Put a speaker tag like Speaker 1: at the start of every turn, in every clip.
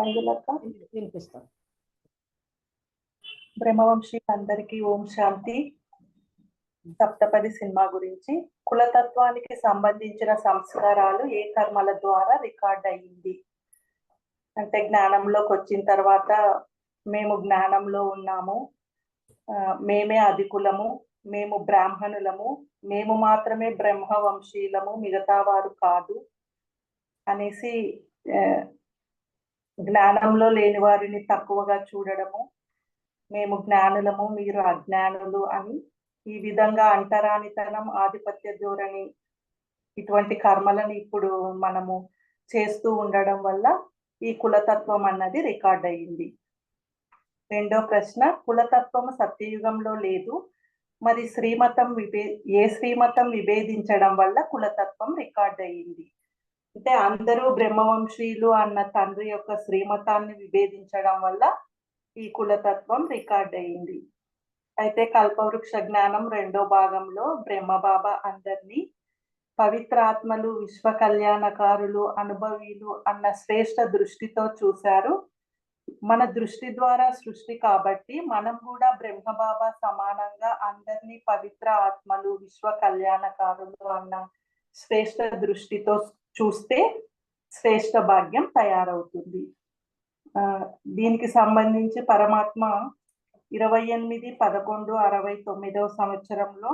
Speaker 1: రంగులక్క
Speaker 2: వినిపిస్తాం.
Speaker 1: బ్రహ్మవంశీయులందరికీ ఓం శాంతి. సప్తపది cinema గురించి కులతత్వానికి సంబంధించిన సంస్కారాలు ఏ కర్మల ద్వారా రికార్డ్ అయ్యింది అంటే, జ్ఞానంలోకి వచ్చిన తర్వాత మేము జ్ఞానంలో ఉన్నాము, మేమే అధికులము, మేము బ్రాహ్మణులము, మేము మాత్రమే బ్రహ్మవంశీయులము, మిగతా వారు కాదు అనేసి జ్ఞానంలో లేని వారిని తక్కువగా చూడడము, మేము జ్ఞానులము మీరు అజ్ఞానులు అని ఈ విధంగా అంటరానితనం, ఆధిపత్య ధోరణి ఇటువంటి కర్మలను ఇప్పుడు మనము చేస్తూ ఉండడం వల్ల ఈ కులతత్వం అన్నది రికార్డ్ అయ్యింది. రెండో ప్రశ్న, కులతత్వము సత్యయుగంలో లేదు, మరి ఏ శ్రీమతం విభేదించడం వల్ల కులతత్వం రికార్డ్ అయ్యింది అంటే, అందరూ బ్రహ్మవంశీయులు అన్న తండ్రి యొక్క శ్రీమతాన్ని విభేదించడం వల్ల ఈ కులతత్వం రికార్డ్ అయ్యింది. అయితే కల్పవృక్ష జ్ఞానం రెండో భాగంలో బ్రహ్మబాబా అందరినీ పవిత్రాత్మలు, విశ్వ కళ్యాణకారులు, అనుభవీలు అన్న శ్రేష్ఠ దృష్టితో చూశారు. మన దృష్టి ద్వారా సృష్టి కాబట్టి మనం కూడా బ్రహ్మబాబా సమానంగా అందరినీ పవిత్ర ఆత్మలు, విశ్వ కళ్యాణకారులు అన్న శ్రేష్ఠ దృష్టితో చూస్తే శ్రేష్ఠ భాగ్యం తయారవుతుంది. దీనికి సంబంధించి పరమాత్మ 28/11/69 సంవత్సరంలో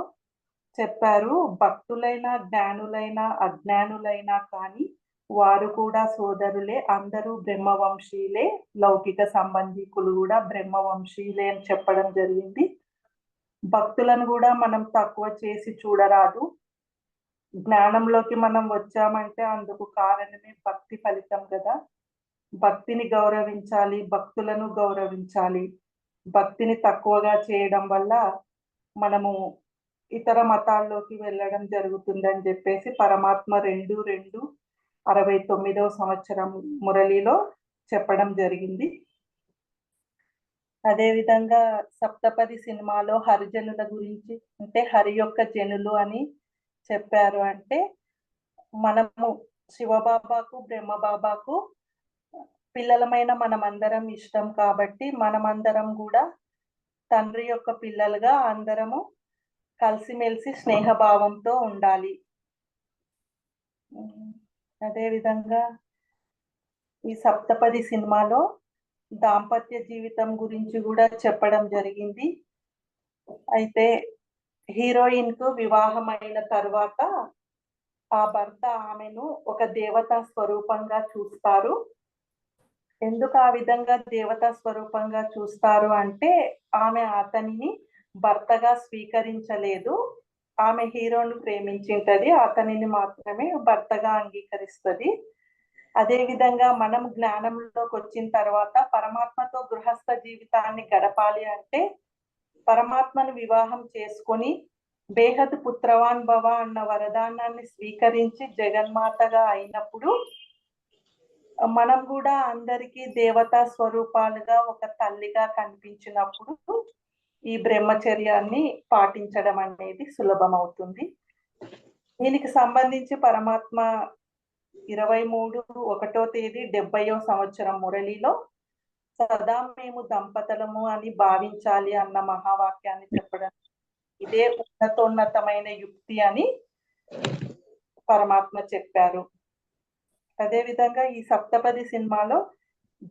Speaker 1: చెప్పారు, భక్తులైన, జ్ఞానులైన, అజ్ఞానులైనా కానీ వారు కూడా సోదరులే, అందరూ బ్రహ్మవంశీయులే, లౌకిక సంబంధికులు కూడా బ్రహ్మవంశీయులే అని చెప్పడం జరిగింది. భక్తులను కూడా మనం తక్కువ చేసి చూడరాదు. జ్ఞానంలోకి మనం వచ్చామంటే అందుకు కారణమే భక్తి ఫలితం కదా. భక్తిని గౌరవించాలి, భక్తులను గౌరవించాలి. భక్తిని తక్కువగా చేయడం వల్ల మనము ఇతర మతాల్లోకి వెళ్ళడం జరుగుతుందని చెప్పేసి పరమాత్మ 2/2/69 సంవత్సరం మురళిలో చెప్పడం జరిగింది. అదేవిధంగా సప్తపది సినిమాలో హరిజనుల గురించి అంటే హరి యొక్క జనులు అని చెప్పారు. అంటే మనము శివబాబాకు, బ్రహ్మబాబాకు పిల్లలమైన మనమందరం ఇష్టం కాబట్టి మనమందరం కూడా తండ్రి యొక్క పిల్లలుగా అందరము కలిసిమెలిసి స్నేహభావంతో ఉండాలి. అదేవిధంగా ఈ సప్తపది సినిమాలో దాంపత్య జీవితం గురించి కూడా చెప్పడం జరిగింది. అయితే హీరోయిన్ కు వివాహమైన తర్వాత ఆ భర్త ఆమెను ఒక దేవతా స్వరూపంగా చూస్తారు. ఎందుకు ఆ విధంగా దేవతా స్వరూపంగా చూస్తారు అంటే, ఆమె అతనిని భర్తగా స్వీకరించలేదు. ఆమె హీరోను ప్రేమించింటది, అతనిని మాత్రమే భర్తగా అంగీకరిస్తుంది. అదే విధంగా మనం జ్ఞానంలోకి వచ్చిన తర్వాత పరమాత్మతో గృహస్థ జీవితాన్ని గడపాలి అంటే పరమాత్మను వివాహం చేసుకొని బేహద్ పుత్రవాన్ భవ అన్న వరదానాన్ని స్వీకరించి జగన్మాతగా అయినప్పుడు మనం కూడా అందరికీ దేవతా స్వరూపాలుగా ఒక తల్లిగా కనిపించినప్పుడు ఈ బ్రహ్మచర్యాన్ని పాటించడం అనేది సులభం అవుతుంది. దీనికి సంబంధించి పరమాత్మ 23/1/70 సంవత్సరం మురళిలో సదా మేము దంపతులము అని భావించాలి అన్న మహావాక్యాన్ని చెప్పడం, ఇదే ఉన్నతోన్నతమైన యుక్తి అని పరమాత్మ చెప్పారు. అదేవిధంగా ఈ సప్తపది సినిమాలో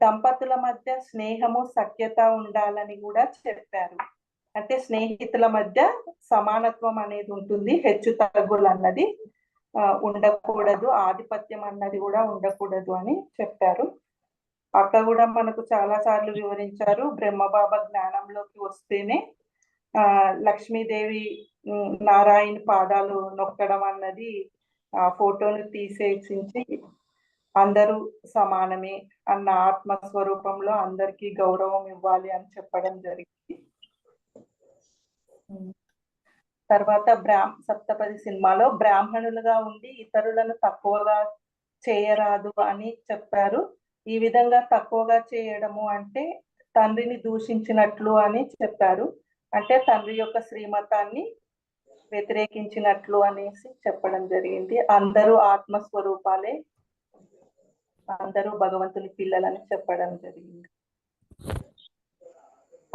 Speaker 1: దంపతుల మధ్య స్నేహము, సఖ్యత ఉండాలని కూడా చెప్పారు. అంటే స్నేహితుల మధ్య సమానత్వం అనేది ఉంటుంది, హెచ్చు తగ్గులు అన్నది ఉండకూడదు, ఆధిపత్యం అన్నది కూడా ఉండకూడదు అని చెప్పారు. అక్క కూడా మనకు చాలా సార్లు వివరించారు, బ్రహ్మబాబా జ్ఞానంలోకి వస్తేనే లక్ష్మీదేవి నారాయణ పాదాలు నొక్కడం అన్నది ఆ ఫోటోను తీసేసి అందరూ సమానమే అన్న ఆత్మస్వరూపంలో అందరికీ గౌరవం ఇవ్వాలి అని చెప్పడం జరిగింది. తర్వాత సప్తపది సినిమాలో బ్రాహ్మణులుగా ఉండి ఇతరులను తక్కువగా చేయరాదు అని చెప్పారు. ఈ విధంగా తక్కువగా చేయడము అంటే తండ్రిని దూషించినట్లు అని చెప్పారు. అంటే తండ్రి యొక్క శ్రీమతాన్ని వ్యతిరేకించినట్లు అనేసి చెప్పడం జరిగింది. అందరూ ఆత్మస్వరూపాలే, అందరూ భగవంతుని పిల్లలని చెప్పడం జరిగింది.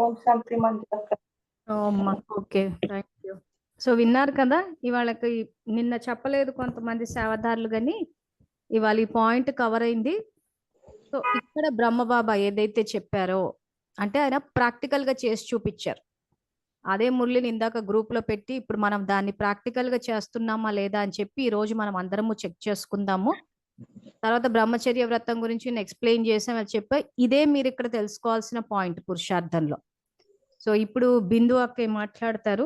Speaker 1: ఓం శాంతి మంజులక్క.
Speaker 2: అమ్మా ఓకే, థ్యాంక్ యూ. సో విన్నారు కదా, ఇవాళకి నిన్న చెప్పలేదు కొంతమంది సేవదారులు, కానీ ఇవాళ ఈ పాయింట్ కవర్ అయింది. సో ఇక్కడ బ్రహ్మబాబా ఏదైతే చెప్పారో అంటే ఆయన ప్రాక్టికల్ గా చేసి చూపించారు. అదే మురళిని ఇందాక గ్రూప్ లో పెట్టి ఇప్పుడు మనం దాన్ని ప్రాక్టికల్ గా చేస్తున్నామా లేదా అని చెప్పి ఈ రోజు మనం అందరము చెక్ చేసుకుందాము. తర్వాత బ్రహ్మచర్య వ్రతం గురించి నేను ఎక్స్ప్లెయిన్ చేసాం అని చెప్పి ఇదే మీరు ఇక్కడ తెలుసుకోవాల్సిన పాయింట్ పురుషార్థంలో. సో ఇప్పుడు బిందు అక్క మాట్లాడతారు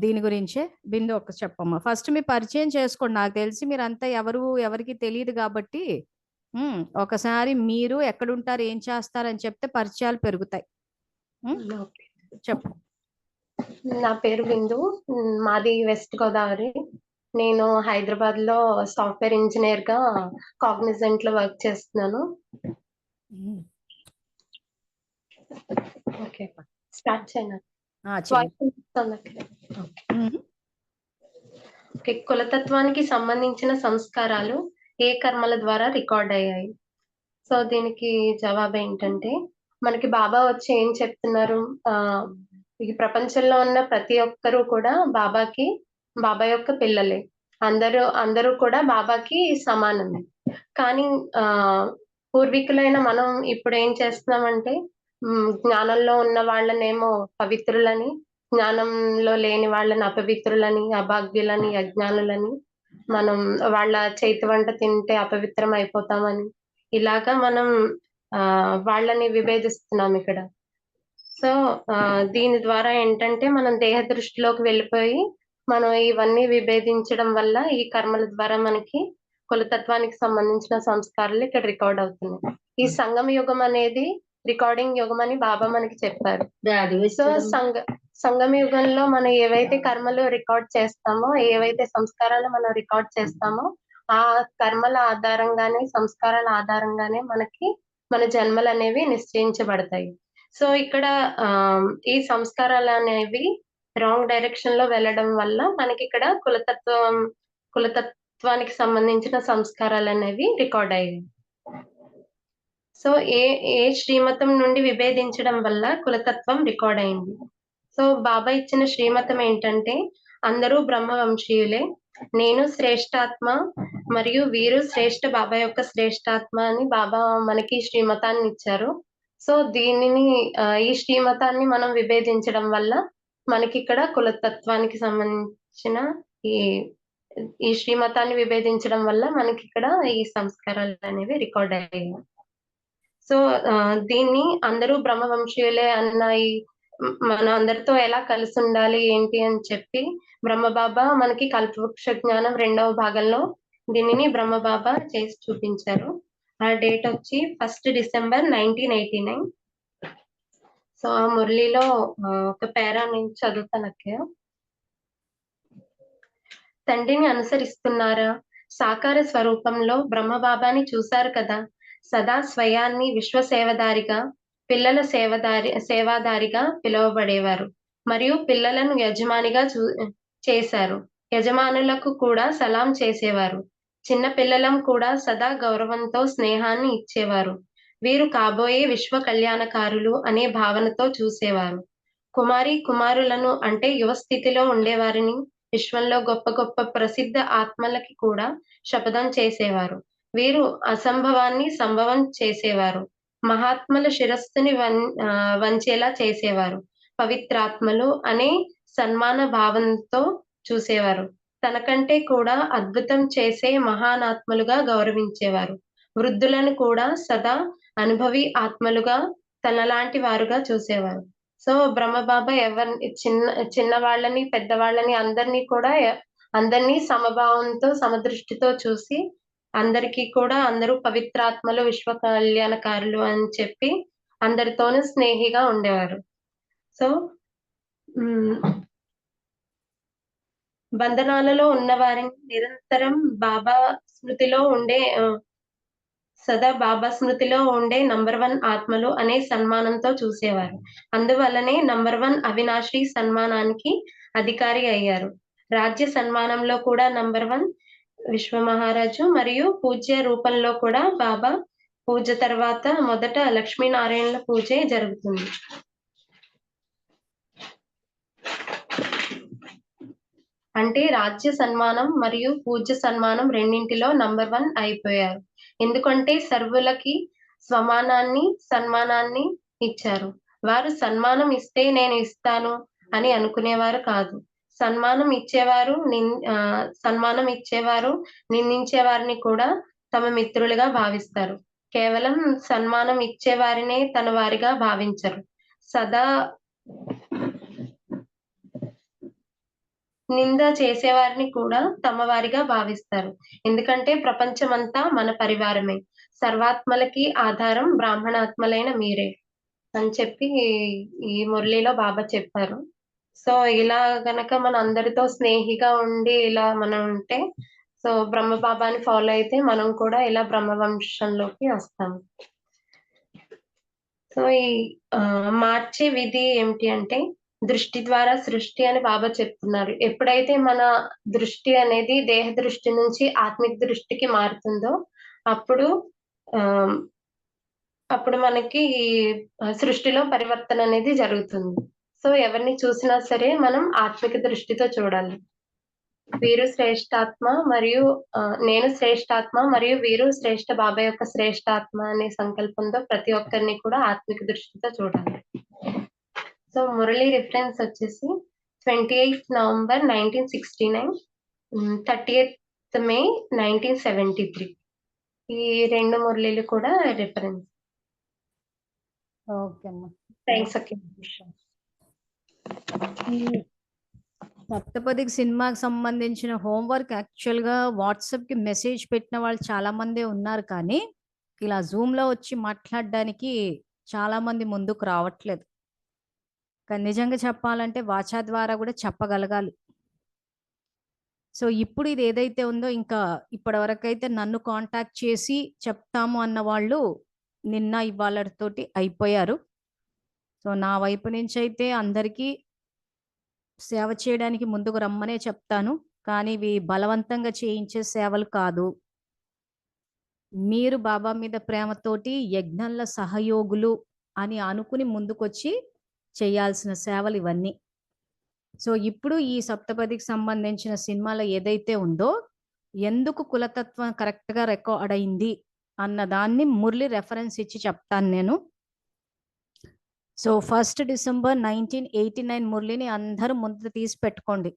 Speaker 2: దీని గురించే. బిందు ఒక్క చెప్పమ్మా. ఫస్ట్ మీ పరిచయం చేసుకోండి. నాకు తెలిసి మీరు అంతా ఎవరికి తెలియదు కాబట్టి ఒకసారి మీరు ఎక్కడుంటారు, ఏం చేస్తారని చెప్తే పరిచయాలు పెరుగుతాయి. చెప్పు.
Speaker 3: నా పేరు బిందు, మాది వెస్ట్ గోదావరి. నేను హైదరాబాద్ లో సాఫ్ట్వేర్ ఇంజనీర్ గా కాగ్నిజెంట్ లో వర్క్ చేస్తున్నాను. ఓకే, స్టార్ట్ చేయనా? కులతత్వానికి సంబంధించిన సంస్కారాలు ఏ కర్మల ద్వారా రికార్డ్ అయ్యాయి? సో దీనికి జవాబు ఏంటంటే, మనకి బాబా వచ్చి ఏం చెప్తున్నారు, ఈ ప్రపంచంలో ఉన్న ప్రతి ఒక్కరూ కూడా బాబా యొక్క పిల్లలే. అందరూ కూడా బాబాకి సమానమే. కానీ పూర్వీకులైన మనం ఇప్పుడు ఏం చేస్తున్నామంటే, జ్ఞానంలో ఉన్న వాళ్ళనేమో పవిత్రులని, జ్ఞానంలో లేని వాళ్ళని అపవిత్రులని, అభాగ్యులని, అజ్ఞానులని, మనం వాళ్ళ చేతి వంట తింటే అపవిత్రం అయిపోతామని ఇలాగా మనం వాళ్ళని విభేదిస్తున్నాం ఇక్కడ. సో దీని ద్వారా ఏంటంటే మనం దేహ దృష్టిలోకి వెళ్ళిపోయి మనం ఇవన్నీ విభేదించడం వల్ల ఈ కర్మల ద్వారా మనకి కులతత్వానికి సంబంధించిన సంస్కారాలు ఇక్కడ రికార్డ్ అవుతున్నాయి. ఈ సంగమ యుగం అనేది రికార్డింగ్ యుగం అని బాబా మనకి చెప్పారు. సో సంగమ యుగంలో మనం ఏవైతే కర్మలు రికార్డ్ చేస్తామో, ఏవైతే సంస్కారాలు మనం రికార్డ్ చేస్తామో ఆ కర్మల ఆధారంగానే, సంస్కారాల ఆధారంగానే మన జన్మలు అనేవి నిశ్చయించబడతాయి. సో ఇక్కడ ఈ సంస్కారాలు అనేవి రాంగ్ డైరెక్షన్ లో వెళ్ళడం వల్ల మనకి ఇక్కడ కులతత్వానికి సంబంధించిన సంస్కారాలు అనేవి రికార్డ్ అయ్యాయి. సో ఏ శ్రీమతం నుండి విభేదించడం వల్ల కులతత్వం రికార్డ్ అయింది. సో బాబా ఇచ్చిన శ్రీమతం ఏంటంటే, అందరూ బ్రహ్మ వంశీయులే, నేను శ్రేష్టాత్మ మరియు వీరు శ్రేష్ఠ బాబా యొక్క శ్రేష్టాత్మ అని బాబా మనకి శ్రీమతాన్ని ఇచ్చారు. సో ఈ శ్రీమతాన్ని మనం విభేదించడం వల్ల మనకి ఇక్కడ కులతత్వానికి సంబంధించిన ఈ శ్రీమతాన్ని విభేదించడం వల్ల మనకి ఇక్కడ ఈ సంస్కారాలు అనేవి రికార్డ్ అయ్యాయి. సో దీన్ని అందరూ బ్రహ్మ వంశీయులే అన్న మన అందరితో ఎలా కలిసి ఉండాలి ఏంటి అని చెప్పి బ్రహ్మబాబా మనకి కల్పవృక్ష జ్ఞానం 2వ భాగంలో దీనిని బ్రహ్మబాబా చేసి చూపించారు. ఆ డేట్ వచ్చి 1 డిసెంబర్ 1989. సో ఆ మురళిలో ఒక పేరా నుంచి చదువుతానక్క. తండ్రిని అనుసరిస్తున్నారా? సాకార స్వరూపంలో బ్రహ్మబాబాని చూశారు కదా. సదా స్వయాన్ని విశ్వ సేవదారిగా, పిల్లల సేవాదారిగా పిలువబడేవారు మరియు పిల్లలను యజమానిగా చేశారు. యజమానులకు కూడా సలాం చేసేవారు. చిన్న పిల్లలం కూడా సదా గౌరవంతో స్నేహాన్ని ఇచ్చేవారు. వీరు కాబోయే విశ్వ కళ్యాణకారులు అనే భావనతో చూసేవారు. కుమారులను అంటే యువ స్థితిలో ఉండేవారిని విశ్వంలో గొప్ప గొప్ప ప్రసిద్ధ ఆత్మలకి కూడా శపథం చేసేవారు. వీరు అసంభవాన్ని సంభవం చేసేవారు. మహాత్ముల శిరస్సుని వంచేలా చేసేవారు. పవిత్రాత్మలు అనే సన్మాన భావంతో చూసేవారు. తనకంటే కూడా అద్భుతం చేసే మహానాత్మలుగా గౌరవించేవారు. వృద్ధులను కూడా సదా అనుభవి ఆత్మలుగా తనలాంటి వారుగా చూసేవారు. సో బ్రహ్మబాబా చిన్న వాళ్ళని, పెద్దవాళ్ళని అందరినీ సమభావంతో, సమదృష్టితో చూసి అందరూ పవిత్రాత్మలు, విశ్వ కళ్యాణకారులు అని చెప్పి అందరితోనూ స్నేహిగా ఉండేవారు. సో బంధనాలలో ఉన్నవారిని నిరంతరం సదా బాబా స్మృతిలో ఉండే నంబర్ 1 ఆత్మలు అనే సన్మానంతో చూసేవారు. అందువల్లనే నంబర్ 1 అవినాశి సన్మానానికి అధికారి అయ్యారు. రాజ్య సన్మానంలో కూడా నంబర్ 1 విశ్వమహారాజు మరియు పూజ్య రూపంలో కూడా బాబా పూజ తర్వాత మొదట లక్ష్మీనారాయణల పూజే జరుగుతుంది. అంటే రాజ్య సన్మానం మరియు పూజ్య సన్మానం రెండింటిలో నంబర్ 1 అయిపోయారు. ఎందుకంటే సర్వులకి సన్మానాన్ని ఇచ్చారు. వారు సన్మానం ఇస్తే నేను ఇస్తాను అని అనుకునేవారు కాదు. సన్మానం ఇచ్చేవారు నిందించే వారిని కూడా తమ మిత్రులుగా భావిస్తారు. కేవలం సన్మానం ఇచ్చేవారినే తన వారిగా భావించరు. సదా నింద చేసేవారిని కూడా తమ వారిగా భావిస్తారు. ఎందుకంటే ప్రపంచమంతా మన పరివారమే. సర్వాత్మలకి ఆధారం బ్రాహ్మణాత్మలైన మీరే అని చెప్పి ఈ మురళిలో బాబా చెప్పారు. సో ఇలా గనక మన అందరితో స్నేహిగా ఉండి ఇలా మనం ఉంటే, సో బ్రహ్మ బాబాని ఫాలో అయితే మనం కూడా ఇలా బ్రహ్మ వంశంలోకి వస్తాం. సో ఈ మార్చే విధి ఏమిటి అంటే దృష్టి ద్వారా సృష్టి అని బాబా చెప్తున్నారు. ఎప్పుడైతే మన దృష్టి అనేది దేహ దృష్టి నుంచి ఆత్మిక దృష్టికి మారుతుందో అప్పుడు మనకి సృష్టిలో పరివర్తన అనేది జరుగుతుంది. సో ఎవరిని చూసినా సరే మనం ఆత్మిక దృష్టితో చూడాలి. వీరు శ్రేష్ఠాత్మ మరియు నేను శ్రేష్ఠాత్మ మరియు వీరు శ్రేష్ఠ బాబా యొక్క శ్రేష్ఠాత్మ అనే సంకల్పంతో ప్రతి ఒక్కరిని కూడా ఆత్మిక దృష్టితో చూడాలి. సో మురళి రిఫరెన్స్ వచ్చేసి 28th November 1969, 30th May 1973. ఈ 2 మురళిలు కూడా రిఫరెన్స్.
Speaker 2: ఓకే అమ్మా.
Speaker 3: థ్యాంక్స్ అక్క.
Speaker 2: ఈ సప్తపదికి సినిమాకి సంబంధించిన హోంవర్క్ యాక్చువల్గా వాట్సాప్కి మెసేజ్ పెట్టిన వాళ్ళు చాలా మందే ఉన్నారు, కానీ ఇలా జూమ్లో వచ్చి మాట్లాడడానికి చాలా మంది ముందుకు రావట్లేదు. కానీ నిజంగా చెప్పాలంటే వాచా ద్వారా కూడా చెప్పగలగాలి. సో ఇప్పుడు ఇది ఏదైతే ఉందో ఇంకా ఇప్పటి వరకు అయితే నన్ను కాంటాక్ట్ చేసి చెప్తాము అన్న వాళ్ళు నిన్న ఇవాళతోటి అయిపోయారు. సో నా వైపు నుంచి అయితే అందరికీ సేవ చేయడానికి ముందుకు రమ్మనే చెప్తాను, కానీ ఇవి బలవంతంగా చేయించే సేవలు కాదు. మీరు బాబా మీద ప్రేమతోటి యజ్ఞంల సహయోగులు అని అనుకుని ముందుకొచ్చి చేయాల్సిన సేవలు ఇవన్నీ. సో ఇప్పుడు ఈ సప్తపదికి సంబంధించిన సినిమాలో ఏదైతే ఉందో ఎందుకు కులతత్వం కరెక్ట్గా రికార్డ్ అయింది అన్న దాన్ని మురళి రెఫరెన్స్ ఇచ్చి చెప్తాను నేను. సో 1 December 1989 మురళిని అందరూ ముందు తీసి పెట్టుకోండి.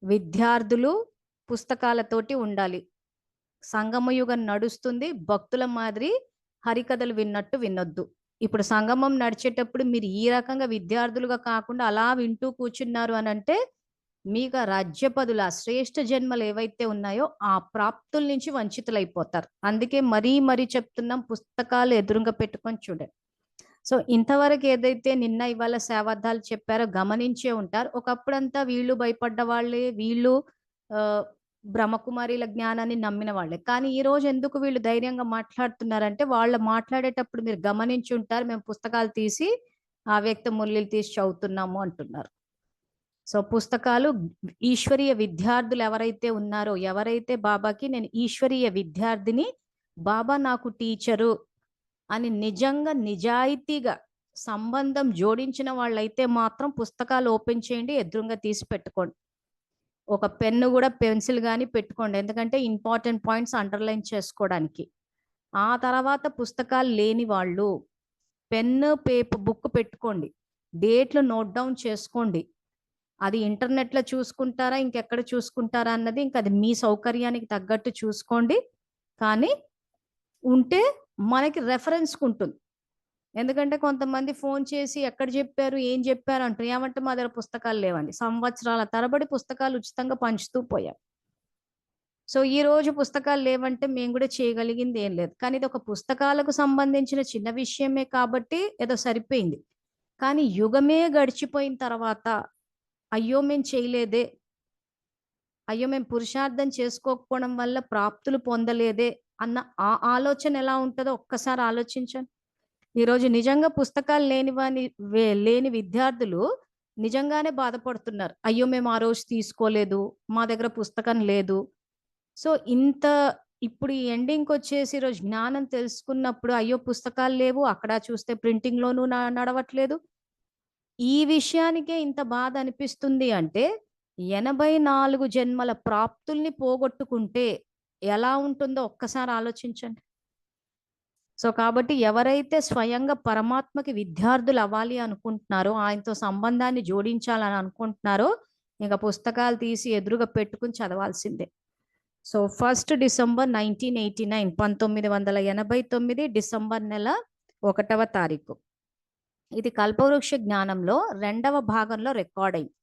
Speaker 2: విద్యార్థులు పుస్తకాలతోటి ఉండాలి. సంగమయుగం నడుస్తుంది, భక్తుల మాదిరి హరికథలు విన్నట్టు వినొద్దు. ఇప్పుడు సంగమం నడిచేటప్పుడు మీరు ఈ రకంగా విద్యార్థులుగా కాకుండా అలా వింటూ కూర్చున్నారు అని అంటే మీకు రాజ్యపదుల శ్రేష్ఠ జన్మలు ఏవైతే ఉన్నాయో ఆ ప్రాప్తుల నుంచి వంచితులైపోతారు. అందుకే మరీ చెప్తున్నాం, పుస్తకాలు ఎదురుగా పెట్టుకొని చూడండి. సో ఇంతవరకు ఏదైతే నిన్న ఇవాళ సేవార్థాలు చెప్పారో గమనించే ఉంటారు. ఒకప్పుడంతా వీళ్ళు భయపడ్డ వాళ్ళే, వీళ్ళు బ్రహ్మకుమారిల జ్ఞానాన్ని నమ్మిన వాళ్ళే. కానీ ఈ రోజు ఎందుకు వీళ్ళు ధైర్యంగా మాట్లాడుతున్నారంటే వాళ్ళు మాట్లాడేటప్పుడు మీరు గమనించి ఉంటారు, మేము పుస్తకాలు తీసి ఆ వ్యక్తి మురళిలు తీసి చదువుతున్నాము అంటున్నారు. సో పుస్తకాలు ఈశ్వరీయ విద్యార్థులు ఎవరైతే ఉన్నారో, ఎవరైతే బాబాకి నేను ఈశ్వరీయ విద్యార్థిని, బాబా నాకు టీచరు అని నిజంగా నిజాయితీగా సంబంధం జోడించిన వాళ్ళైతే మాత్రం పుస్తకాలు ఓపెన్ చేయండి, ఎదురుగా తీసి పెట్టుకోండి. ఒక పెన్ను కూడా పెన్సిల్ కానీ పెట్టుకోండి, ఎందుకంటే ఇంపార్టెంట్ పాయింట్స్ అండర్లైన్ చేసుకోవడానికి. ఆ తర్వాత పుస్తకాలు లేని వాళ్ళు పెన్ను పేపర్ బుక్ పెట్టుకోండి, డేట్లు నోట్ డౌన్ చేసుకోండి. అది ఇంటర్నెట్లో చూసుకుంటారా ఇంకెక్కడ చూసుకుంటారా అన్నది ఇంకా అది మీ సౌకర్యానికి తగ్గట్టు చూసుకోండి. కానీ ఉంటే మనకి రెఫరెన్స్కి ఉంటుంది. ఎందుకంటే కొంతమంది ఫోన్ చేసి ఎక్కడ చెప్పారు ఏం చెప్పారు అంటారు. ఏమంటే మా దగ్గర పుస్తకాలు లేవండి. సంవత్సరాల తరబడి పుస్తకాలు ఉచితంగా పంచుతూ పోయాం. సో ఈ రోజు పుస్తకాలు లేవంటే మేము కూడా చేయగలిగింది ఏం లేదు. కానీ ఇది ఒక పుస్తకాలకు సంబంధించిన చిన్న విషయమే కాబట్టి ఏదో సరిపోయింది. కానీ యుగమే గడిచిపోయిన తర్వాత అయ్యో మేము చేయలేదే, అయ్యో మేము పురుషార్థం చేసుకోకపోవడం వల్ల ప్రాప్తులు పొందలేదే అన్న ఆ ఆలోచన ఎలా ఉంటుందో ఒక్కసారి ఆలోచించండి. ఈరోజు నిజంగా పుస్తకాలు లేని విద్యార్థులు నిజంగానే బాధపడుతున్నారు. అయ్యో మేము ఆ రోజు తీసుకోలేదు, మా దగ్గర పుస్తకం లేదు, సో ఇంత ఇప్పుడు ఈ ఎండింగ్కి వచ్చేసి ఈరోజు జ్ఞానం తెలుసుకున్నప్పుడు అయ్యో పుస్తకాలు లేవు, అక్కడ చూస్తే ప్రింటింగ్ లోను నడవట్లేదు, ఈ విషయానికే ఇంత బాధ అనిపిస్తుంది అంటే 84 జన్మల ప్రాప్తుల్ని పోగొట్టుకుంటే ఎలా ఉంటుందో ఒక్కసారి ఆలోచించండి. సో కాబట్టి ఎవరైతే స్వయంగా పరమాత్మకి విద్యార్థులు అవ్వాలి అనుకుంటున్నారో, ఆయనతో సంబంధాన్ని జోడించాలని అనుకుంటున్నారో, ఇంకా పుస్తకాలు తీసి ఎదురుగా పెట్టుకుని చదవాల్సిందే. సో 1 డిసెంబర్ 1989, 1989 డిసెంబర్ నెల 1వ తారీఖు ఇది కల్పవృక్ష జ్ఞానంలో 2వ భాగంలో రికార్డ్ అయింది.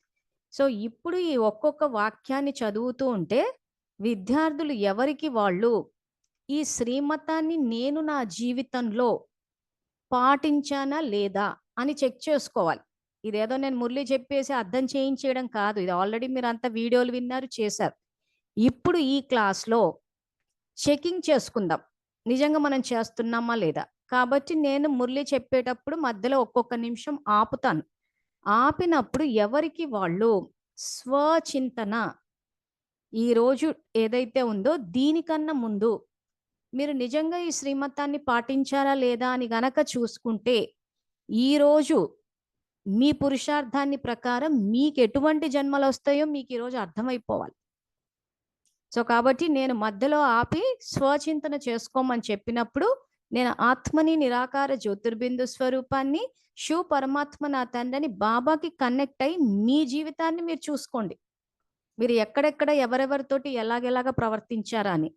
Speaker 2: సో ఇప్పుడు ఈ ఒక్కొక్క వాక్యాన్ని చదువుతూ ఉంటే విద్యార్థులు ఎవరికి వాళ్ళు ఈ శ్రీమతాన్ని నేను నా జీవితంలో పాటించానా లేదా అని చెక్ చేసుకోవాలి. ఇదేదో నేను మురళి చెప్పేసి అర్థం చేయించేయడం కాదు, ఇది ఆల్రెడీ మీరు అంతా వీడియోలు విన్నారు, చేశారు. ఇప్పుడు ఈ క్లాస్లో చెకింగ్ చేసుకుందాం, నిజంగా మనం చేస్తున్నామా లేదా. కాబట్టి నేను మురళి చెప్పేటప్పుడు మధ్యలో ఒక్కొక్క నిమిషం ఆపుతాను. ఆపినప్పుడు ఎవరికి వాళ్ళు స్వచింతన ఈరోజు ఏదైతే ఉందో దీనికన్నా ముందు మీరు నిజంగా ఈ శ్రీమతాన్ని పాటించారా లేదా అని గనక చూసుకుంటే ఈరోజు మీ పురుషార్థాన్ని ప్రకారం మీకు ఎటువంటి జన్మలు వస్తాయో మీకు ఈరోజు అర్థమైపోవాలి. సో కాబట్టి నేను మధ్యలో ఆపి స్వచింతన చేసుకోమని చెప్పినప్పుడు నేను ఆత్మని, నిరాకార జ్యోతిర్బిందు స్వరూపాన్ని, శివ పరమాత్మ నా తండ్రిని బాబాకి కనెక్ట్ అయి మీ జీవితాన్ని మీరు చూసుకోండి. మీరు ఎక్కడెక్కడ ఎవరెవరితోటి ఎలాగెలాగ ప్రవర్తించారా అని.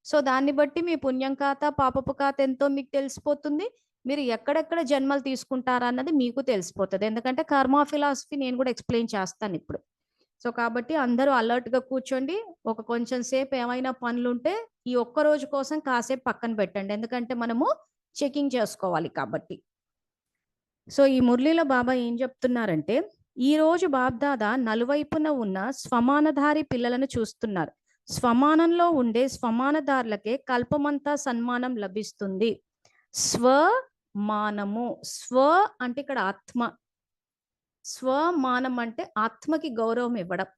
Speaker 2: సో దాన్ని బట్టి మీ పుణ్యం ఖాతా, పాపపు ఖాతా ఎంతో మీకు తెలిసిపోతుంది. మీరు ఎక్కడెక్కడ జన్మలు తీసుకుంటారా అన్నది మీకు తెలిసిపోతుంది. ఎందుకంటే కర్మ ఫిలాసఫీ నేను కూడా ఎక్స్ప్లెయిన్ చేస్తాను ఇప్పుడు. సో కాబట్టి అందరూ అలర్ట్గా కూర్చోండి. ఒక కొంచెం సేపు ఏమైనా పనులుంటే ఈ ఒక్క రోజు కోసం కాసేపు పక్కన పెట్టండి, ఎందుకంటే మనము చెకింగ్ చేసుకోవాలి కాబట్టి. సో ఈ మురళిలో బాబా ఏం చెప్తున్నారంటే, ఈ రోజు బాబ్దాదా నలువైపున ఉన్న స్వమానధారి పిల్లలను చూస్తున్నారు. స్వమానంలో ఉండే స్వమానదారులకే కల్పమంతా సన్మానం లభిస్తుంది. స్వమానము, స్వ అంటే ఇక్కడ ఆత్మ, స్వమానం అంటే ఆత్మకి గౌరవం ఇవ్వడం.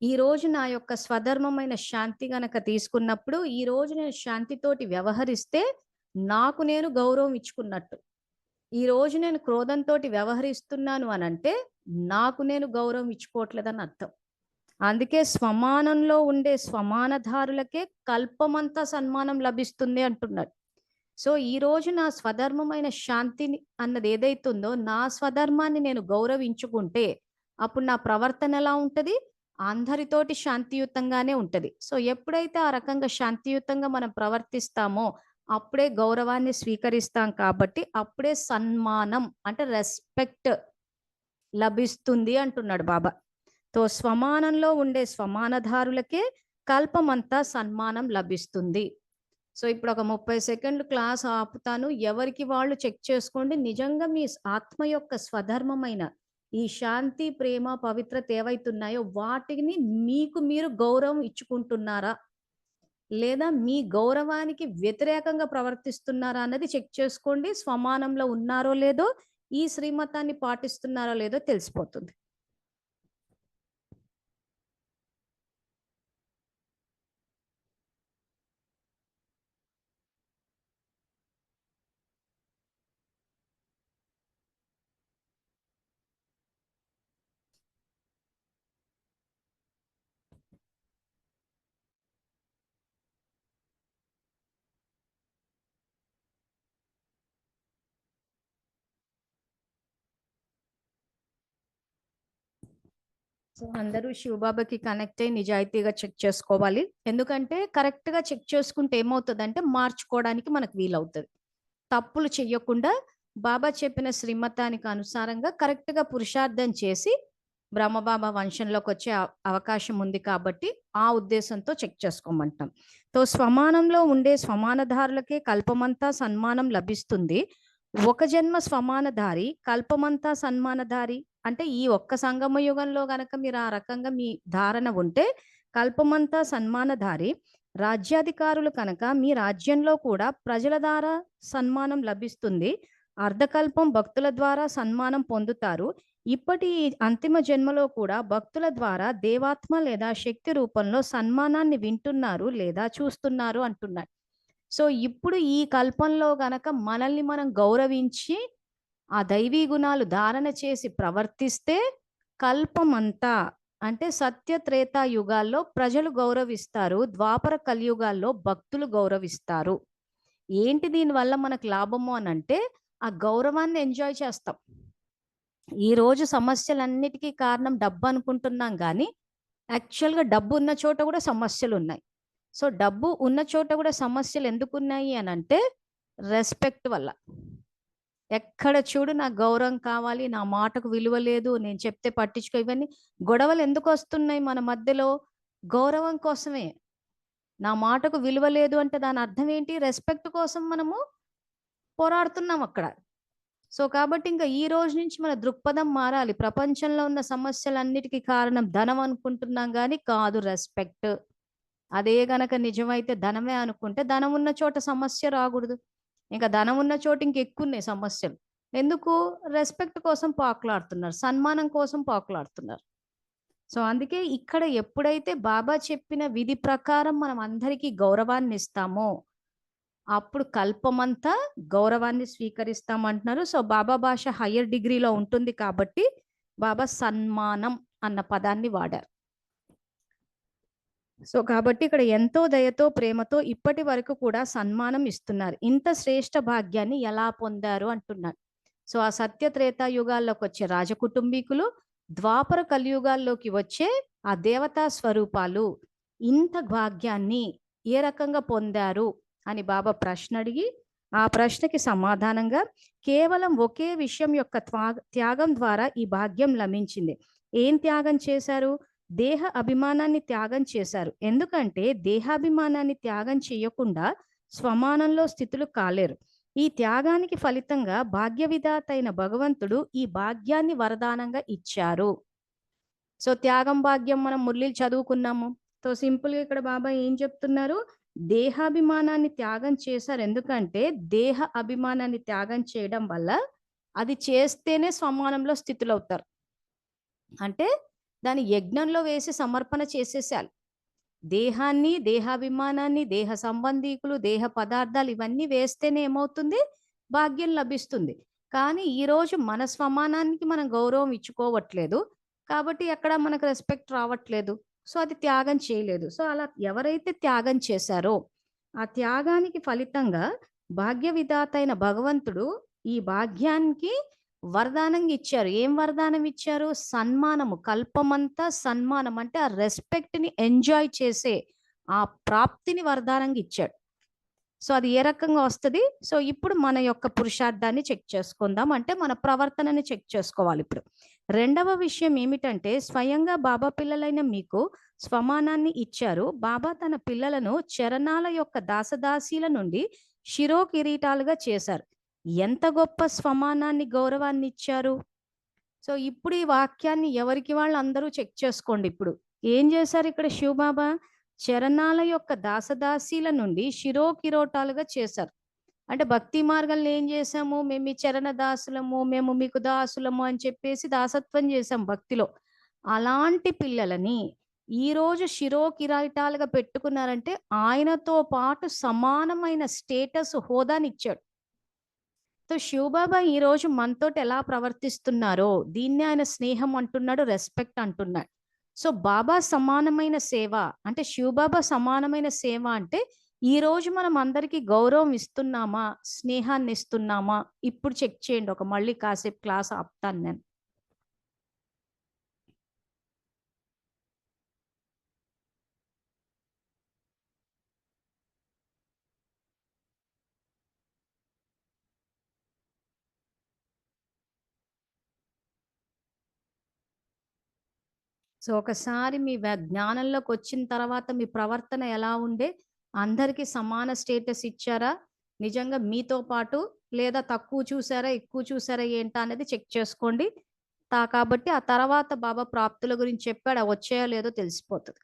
Speaker 2: ఈ రోజు నా యొక్క స్వధర్మమైన శాంతి గనక తీసుకున్నప్పుడు ఈ రోజు నేను శాంతితోటి వ్యవహరిస్తే నాకు నేను గౌరవం ఇచ్చుకున్నట్టు. ఈ రోజు నేను క్రోధంతో వ్యవహరిస్తున్నాను అని అంటే నాకు నేను గౌరవం ఇచ్చుకోవట్లేదని అర్థం. అందుకే స్వమానంలో ఉండే స్వమానధారులకే కల్పమంతా సన్మానం లభిస్తుంది అంటున్నాడు. సో ఈ రోజు నా స్వధర్మమైన శాంతిని అన్నది ఏదైతుందో నా స్వధర్మాన్ని నేను గౌరవించుకుంటే అప్పుడు నా ప్రవర్తన ఎలా ఉంటది, అందరితోటి శాంతియుతంగానే ఉంటది. సో ఎప్పుడైతే ఆ రకంగా శాంతియుతంగా మనం ప్రవర్తిస్తామో అప్పుడే గౌరవాన్ని స్వీకరిస్తాం. కాబట్టి అప్పుడే సన్మానం అంటే రెస్పెక్ట్ లభిస్తుంది అంటున్నాడు బాబా. తో స్వమానంలో ఉండే స్వమానధారులకే కల్పమంతా సన్మానం లభిస్తుంది. సో ఇప్పుడు ఒక 30 సెకండ్లు క్లాస్ ఆపుతాను. ఎవరికి వాళ్ళు చెక్ చేసుకోండి, నిజంగా మీ ఆత్మ యొక్క స్వధర్మమైన ఈ శాంతి, ప్రేమ, పవిత్రత ఏవైతున్నాయో వాటిని మీకు మీరు గౌరవం ఇచ్చుకుంటున్నారా లేదా మీ గౌరవానికి వ్యతిరేకంగా ప్రవర్తిస్తున్నారా అన్నది చెక్ చేసుకోండి. స్వమానంలో ఉన్నారో లేదో, ఈ శ్రీమతాన్ని పాటిస్తున్నారో లేదో తెలిసిపోతుంది. సో అందరూ శివబాబాకి కనెక్ట్ అయ్యి నిజాయితీగా చెక్ చేసుకోవాలి. ఎందుకంటే కరెక్ట్ గా చెక్ చేసుకుంటే ఏమవుతుందంటే మార్చుకోవడానికి మనకు వీలవుతుంది. తప్పులు చెయ్యకుండా బాబా చెప్పిన శ్రీమతానికి అనుసారంగా కరెక్ట్ గా పురుషార్థం చేసి బ్రహ్మబాబా వంశంలోకి వచ్చే అవకాశం ఉంది. కాబట్టి ఆ ఉద్దేశంతో చెక్ చేసుకోమంటాం. తో స్వమానంలో ఉండే స్వమానధారులకే కల్పమంతా సన్మానం లభిస్తుంది. ఒక జన్మ స్వమానధారి, కల్పమంతా సన్మానధారి అంటే ఈ ఒక్క సంగమ యుగంలో గనక మీరు ఆ రకంగా మీ ధారణ ఉంటే కల్పమంతా సన్మానధారి. రాజ్యాధికారులు కనుక మీ రాజ్యంలో కూడా ప్రజల ద్వారా సన్మానం లభిస్తుంది. అర్ధకల్పం భక్తుల ద్వారా సన్మానం పొందుతారు. ఇప్పటి ఈ అంతిమ జన్మలో కూడా భక్తుల ద్వారా దేవాత్మ లేదా శక్తి రూపంలో సన్మానాన్ని వింటున్నారు లేదా చూస్తున్నారు అంటున్నాడు. సో ఇప్పుడు ఈ కల్పంలో గనక మనల్ని మనం గౌరవించి ఆ దైవీ గుణాలు ధారణ చేసి ప్రవర్తిస్తే కల్పమంతా అంటే సత్య త్రేతా యుగాల్లో ప్రజలు గౌరవిస్తారు, ద్వాపర కలియుగాల్లో భక్తులు గౌరవిస్తారు. ఏంటి దీనివల్ల మనకు లాభము అని అంటే ఆ గౌరవాన్ని ఎంజాయ్ చేస్తాం. ఈ రోజు సమస్యలన్నిటికీ కారణం డబ్బు అనుకుంటున్నాం కానీ యాక్చువల్గా డబ్బు ఉన్న చోట కూడా సమస్యలు ఉన్నాయి. సో డబ్బు ఉన్న చోట కూడా సమస్యలు ఎందుకు ఉన్నాయి అని అంటే రెస్పెక్ట్ వల్ల. ఎక్కడ చూడు నాకు గౌరవం కావాలి, నా మాటకు విలువ లేదు, నేను చెప్తే పట్టించుకో, ఇవన్నీ గొడవలు ఎందుకు వస్తున్నాయి మన మధ్యలో? గౌరవం కోసమే. నా మాటకు విలువ లేదు అంటే దాని అర్థం ఏంటి? రెస్పెక్ట్ కోసం మనము పోరాడుతున్నాం అక్కడ. సో కాబట్టి ఇంకా ఈ రోజు నుంచి మన దృక్పథం మారాలి. ప్రపంచంలో ఉన్న సమస్యలన్నిటికీ కారణం ధనం అనుకుంటున్నాం కానీ కాదు, రెస్పెక్ట్. అదే గనక నిజమైతే ధనమే అనుకుంటే ధనం ఉన్న చోట సమస్య రాకూడదు. ఇంకా ధనం ఉన్న చోట ఇంకెక్కువ ఉన్నాయి సమస్యలు. ఎందుకు? రెస్పెక్ట్ కోసం పాకులాడుతున్నారు, సన్మానం కోసం పాకులాడుతున్నారు. సో అందుకే ఇక్కడ ఎప్పుడైతే బాబా చెప్పిన విధి ప్రకారం మనం అందరికీ గౌరవాన్ని ఇస్తామో అప్పుడు కల్పమంతా గౌరవాన్ని స్వీకరిస్తామంటున్నారు. సో బాబా భాష హయ్యర్ డిగ్రీలో ఉంటుంది కాబట్టి బాబా సన్మానం అన్న పదాన్ని వాడారు. సో కాబట్టి ఇక్కడ ఎంతో దయతో ప్రేమతో ఇప్పటి వరకు కూడా సన్మానం ఇస్తున్నారు. ఇంత శ్రేష్ఠ భాగ్యాన్ని ఎలా పొందారు అంటున్నారు. సో ఆ సత్య త్రేతా యుగాల్లోకి వచ్చే రాజకుటుంబీకులు, ద్వాపర కలియుగాల్లోకి వచ్చే ఆ దేవతా స్వరూపాలు ఇంత భాగ్యాన్ని ఏ రకంగా పొందారు అని బాబా ప్రశ్న అడిగి ఆ ప్రశ్నకి సమాధానంగా కేవలం ఒకే విషయం యొక్క త్యాగం ద్వారా ఈ భాగ్యం లభించింది. ఏం త్యాగం చేశారు? దేహ అభిమానాన్ని త్యాగం చేశారు. ఎందుకంటే దేహాభిమానాన్ని త్యాగం చేయకుండా స్వమానంలో స్థితులు కాలేరు. ఈ త్యాగానికి ఫలితంగా భాగ్య విధాత అయిన భగవంతుడు ఈ భాగ్యాన్ని వరదానంగా ఇచ్చారు. సో త్యాగం భాగ్యం మనం మురళిలు చదువుకున్నాము. సో సింపుల్ గా ఇక్కడ బాబా ఏం చెప్తున్నారు? దేహాభిమానాన్ని త్యాగం చేశారు. ఎందుకంటే దేహ అభిమానాన్ని త్యాగం చేయడం వల్ల అది చేస్తేనే స్వమానంలో స్థితులు అవుతారు. అంటే దాని యజ్ఞంలో వేసి సమర్పణ చేసేసాలి. దేహాన్ని, దేహాభిమానాన్ని, దేహ సంబంధీకులు, దేహ పదార్థాలు ఇవన్నీ వేస్తేనే ఏమవుతుంది? భాగ్యం లభిస్తుంది. కానీ ఈరోజు మన స్వమానానికి మనం గౌరవం ఇచ్చుకోవట్లేదు కాబట్టి ఎక్కడ మనకు రెస్పెక్ట్ రావట్లేదు. సో అది త్యాగం చేయలేదు. సో అలా ఎవరైతే త్యాగం చేశారో ఆ త్యాగానికి ఫలితంగా భాగ్య విధాత అయిన భగవంతుడు ఈ భాగ్యానికి వరదానంగా ఇచ్చారు. ఏం వరదానం ఇచ్చారు? సన్మానము. కల్పమంతా సన్మానం అంటే ఆ రెస్పెక్ట్ ని ఎంజాయ్ చేసే ఆ ప్రాప్తిని వరదానంగా ఇచ్చాడు. సో అది ఏ రకంగా వస్తుంది? సో ఇప్పుడు మన యొక్క పురుషార్థాన్ని చెక్ చేసుకుందాం, అంటే మన ప్రవర్తనని చెక్ చేసుకోవాలి. ఇప్పుడు రెండవ విషయం ఏమిటంటే స్వయంగా బాబా పిల్లలైన మీకు స్వమానాన్ని ఇచ్చారు. బాబా తన పిల్లలను చరణాల యొక్క దాసదాసీల నుండి శిరో కిరీటాలుగా చేశారు. ఎంత గొప్ప స్వమానాన్ని, గౌరవాన్ని ఇచ్చారు. సో ఇప్పుడు ఈ వాక్యాన్ని ఎవరికి వాళ్ళు అందరూ చెక్ చేసుకోండి. ఇప్పుడు ఏం చేశారు ఇక్కడ శివబాబా? చరణాల యొక్క దాసదాసీల నుండి శిరో కిరోటాలుగా చేశారు. అంటే భక్తి మార్గంలో ఏం చేసాము? మేము మీ చరణ దాసులము, మేము మీకు దాసులము అని చెప్పేసి దాసత్వం చేసాం భక్తిలో. అలాంటి పిల్లలని ఈ రోజు శిరో కిరీటాలుగా పెట్టుకున్నారంటే ఆయనతో పాటు సమానమైన స్టేటస్, హోదాని ఇచ్చాడు. సో శివబాబా ఈ రోజు మనతోటి ఎలా ప్రవర్తిస్తున్నారో దీన్నే ఆయన స్నేహం అంటున్నాడు, రెస్పెక్ట్ అంటున్నాడు. సో బాబా సమానమైన సేవ అంటే శివబాబా సమానమైన సేవ అంటే ఈ రోజు మనం అందరికీ గౌరవం ఇస్తున్నామా, స్నేహాన్ని ఇస్తున్నామా? ఇప్పుడు చెక్ చేయండి. ఒక మళ్ళీ కాసేపు క్లాస్ ఆపుతాను నేను. సో ఒకసారి మీ జ్ఞానంలోకి వచ్చిన తర్వాత మీ ప్రవర్తన ఎలా ఉండే? అందరికీ సమాన స్టేటస్ ఇచ్చారా? నిజంగా మీతో పాటు లేదా తక్కువ చూసారా, ఎక్కువ చూసారా ఏంటా అనేది చెక్ చేసుకోండి. కాబట్టి ఆ తర్వాత బాబా ప్రాప్తుల గురించి చెప్పాడు, అవి వచ్చాయో లేదో తెలిసిపోతుంది.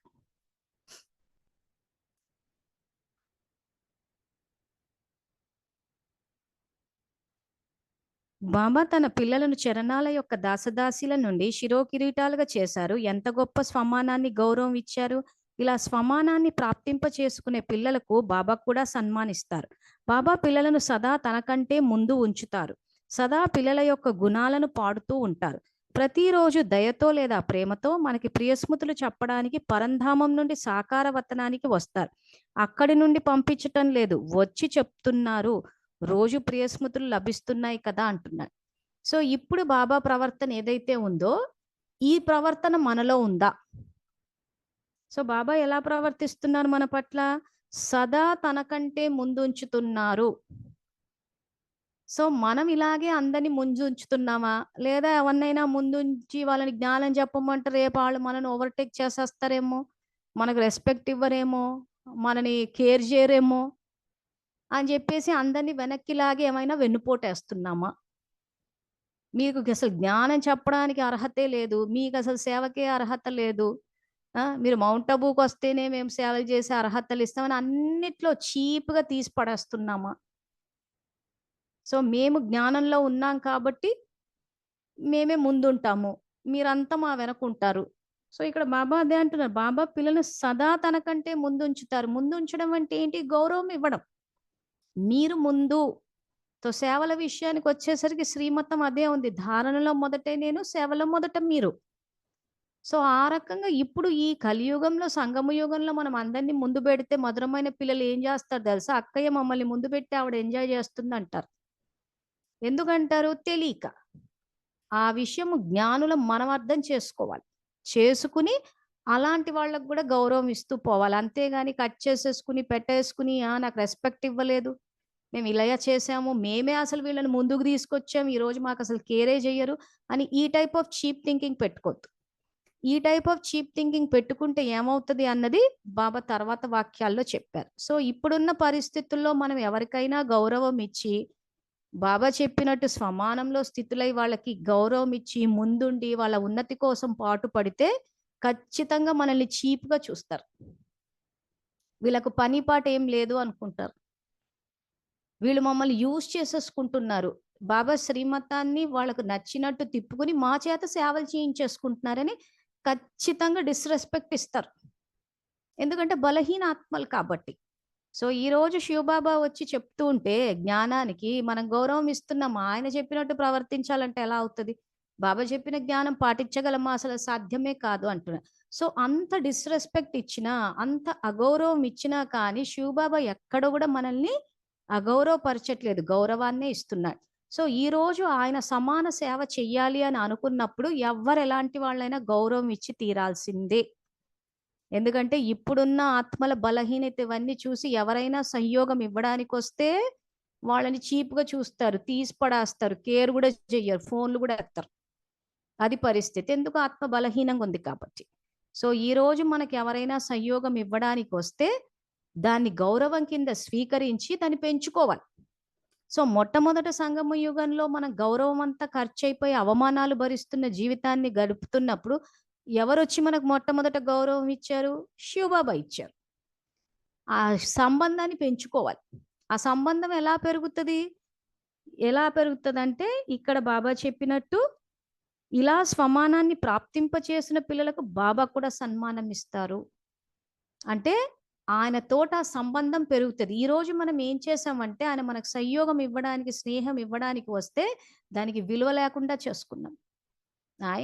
Speaker 2: బాబా తన పిల్లలను చరణాల యొక్క దాసదాసీల నుండి శిరోకిరీటాలుగా చేశారు. ఎంత గొప్ప స్వమానాన్ని, గౌరవం ఇచ్చారు. ఇలా స్వమానాన్ని ప్రాప్తింప చేసుకునే పిల్లలకు బాబా కూడా సన్మానిస్తారు. బాబా పిల్లలను సదా తనకంటే ముందు ఉంచుతారు. సదా పిల్లల యొక్క గుణాలను పాడుతూ ఉంటారు. ప్రతిరోజు దయతో లేదా ప్రేమతో మనకి ప్రియస్మృతులు చెప్పడానికి పరంధామం నుండి సాకార వతనానికి వస్తారు. అక్కడి నుండి పంపించటం లేదు, వచ్చి చెప్తున్నారు. రోజు ప్రియస్మృతులు లభిస్తున్నాయి కదా అంటున్నాడు. సో ఇప్పుడు బాబా ప్రవర్తన ఏదైతే ఉందో ఈ ప్రవర్తన మనలో ఉందా? సో బాబా ఎలా ప్రవర్తిస్తున్నారు మన పట్ల? సదా తనకంటే ముందుంచుతున్నారు. సో మనం ఇలాగే అందరినీ ముందుంచుతున్నామా? లేదా ఎవరినైనా ముందుంచి వాళ్ళని జ్ఞానం చెప్పమంటే రేపు వాళ్ళు మనని ఓవర్టేక్ చేసేస్తారేమో, మనకు రెస్పెక్ట్ ఇవ్వరేమో, మనని కేర్ చేయరేమో అని చెప్పేసి అందరినీ వెనక్కిలాగే ఏమైనా వెన్నుపోటేస్తున్నామా? మీకు అసలు జ్ఞానం చెప్పడానికి అర్హతే లేదు, మీకు అసలు సేవకే అర్హత లేదు, మీరు మౌంట్ అబూకి వస్తేనే మేము సేవలు చేసే అర్హతలు ఇస్తామని అన్నిట్లో చీప్గా తీసి పడేస్తున్నామా? సో మేము జ్ఞానంలో ఉన్నాం కాబట్టి మేమే ముందుంటాము, మీరంతా మా వెనకుంటారు. సో ఇక్కడ బాబా అదే అంటున్నారు, బాబా పిల్లలను సదా తనకంటే ముందుంచుతారు. ముందుంచడం అంటే ఏంటి? గౌరవం ఇవ్వడం. మీరు ముందు. సో సేవల విషయానికి వచ్చేసరికి శ్రీమతం అదే ఉంది, ధారణలో మొదటే నేను, సేవలో మొదట మీరు. సో ఆ రకంగా ఇప్పుడు ఈ కలియుగంలో, సంగమ యుగంలో మనం అందరినీ ముందు పెడితే మధురమైన పిల్లలు ఏం చేస్తారు తెలుసా? అక్కయ్య మమ్మల్ని ముందు పెట్టి ఆవిడ ఎంజాయ్ చేస్తుంది అంటారు. ఎందుకంటారు? తెలియక. ఆ విషయం జ్ఞానులం మనం అర్థం చేసుకోవాలి, చేసుకుని అలాంటి వాళ్ళకు కూడా గౌరవం ఇస్తూ పోవాలి. అంతేగాని కట్ చేసేసుకుని పెట్టేసుకుని నాకు రెస్పెక్ట్ ఇవ్వలేదు, మేము ఇలా చేసాము, మేమే అసలు వీళ్ళని ముందుకు తీసుకొచ్చాము, ఈరోజు మాకు అసలు కేరే చెయ్యరు అని ఈ టైప్ ఆఫ్ చీప్ థింకింగ్ పెట్టుకోవద్దు. ఈ టైప్ ఆఫ్ చీప్ థింకింగ్ పెట్టుకుంటే ఏమవుతుంది అన్నది బాబా తర్వాత వాక్యాల్లో చెప్పారు. సో ఇప్పుడున్న పరిస్థితుల్లో మనం ఎవరికైనా గౌరవం ఇచ్చి, బాబా చెప్పినట్టు స్వమానంలో స్థితులై వాళ్ళకి గౌరవం ఇచ్చి ముందుండి వాళ్ళ ఉన్నతి కోసం పాటు పడితే ఖచ్చితంగా మనల్ని చీప్గా చూస్తారు. వీళ్ళకు పని పాట ఏం లేదు అనుకుంటారు, వీళ్ళు మమ్మల్ని యూజ్ చేసేసుకుంటున్నారు, బాబా శ్రీమతాన్ని వాళ్ళకు నచ్చినట్టు తిప్పుకుని మా చేత సేవలు చేయించేసుకుంటున్నారని ఖచ్చితంగా డిస్రెస్పెక్ట్ ఇస్తారు. ఎందుకంటే బలహీన ఆత్మలు కాబట్టి. సో ఈ రోజు శివబాబా వచ్చి చెప్తూ ఉంటే జ్ఞానానికి మనం గౌరవం ఇస్తున్నాం, ఆయన చెప్పినట్టు ప్రవర్తించాలంటే ఎలా అవుతుంది? బాబా చెప్పిన జ్ఞానం పాటించగలమా? అసలు సాధ్యమే కాదు అంటున్నా. సో అంత డిస్రెస్పెక్ట్ ఇచ్చినా, అంత అగౌరవం ఇచ్చినా కానీ శివబాబా ఎక్కడ కూడా మనల్ని అగౌరవపరచట్లేదు, గౌరవాన్నే ఇస్తున్నాడు. సో ఈ రోజు ఆయన సమాన సేవ చెయ్యాలి అని అనుకున్నప్పుడు ఎవ్వరు ఎలాంటి వాళ్ళైనా గౌరవం ఇచ్చి తీరాల్సిందే. ఎందుకంటే ఇప్పుడున్న ఆత్మల బలహీనత ఇవన్నీ చూసి ఎవరైనా సహయోగం ఇవ్వడానికి వస్తే వాళ్ళని చీప్గా చూస్తారు, తీసి పడేస్తారు, కేర్ కూడా చెయ్యరు, ఫోన్లు కూడా ఎత్తారు. అది పరిస్థితి. ఎందుకు? ఆత్మ బలహీనంగా ఉంది కాబట్టి. సో ఈ రోజు మనకి ఎవరైనా సహయోగం ఇవ్వడానికి వస్తే దాన్ని గౌరవం కింద స్వీకరించి దాన్ని పెంచుకోవాలి. సో మొట్టమొదట సంగమ యుగంలో మన గౌరవం అంతా ఖర్చు అయిపోయి అవమానాలు భరిస్తున్న జీవితాన్ని గడుపుతున్నప్పుడు ఎవరు వచ్చి మనకు మొట్టమొదట గౌరవం ఇచ్చారు? శివబాబా ఇచ్చారు. ఆ సంబంధాన్ని పెంచుకోవాలి. ఆ సంబంధం ఎలా పెరుగుతుంది? అంటే ఇక్కడ బాబా చెప్పినట్టు ఇలా స్వమానాన్ని ప్రాప్తింప చేసిన పిల్లలకు బాబా కూడా సన్మానం ఇస్తారు. అంటే ఆయన తోట సంబంధం పెరుగుతుంది. ఈ రోజు మనం ఏం చేసామంటే ఆయన మనకు సహయోగం ఇవ్వడానికి, స్నేహం ఇవ్వడానికి వస్తే దానికి విలువ లేకుండా చేసుకున్నాం.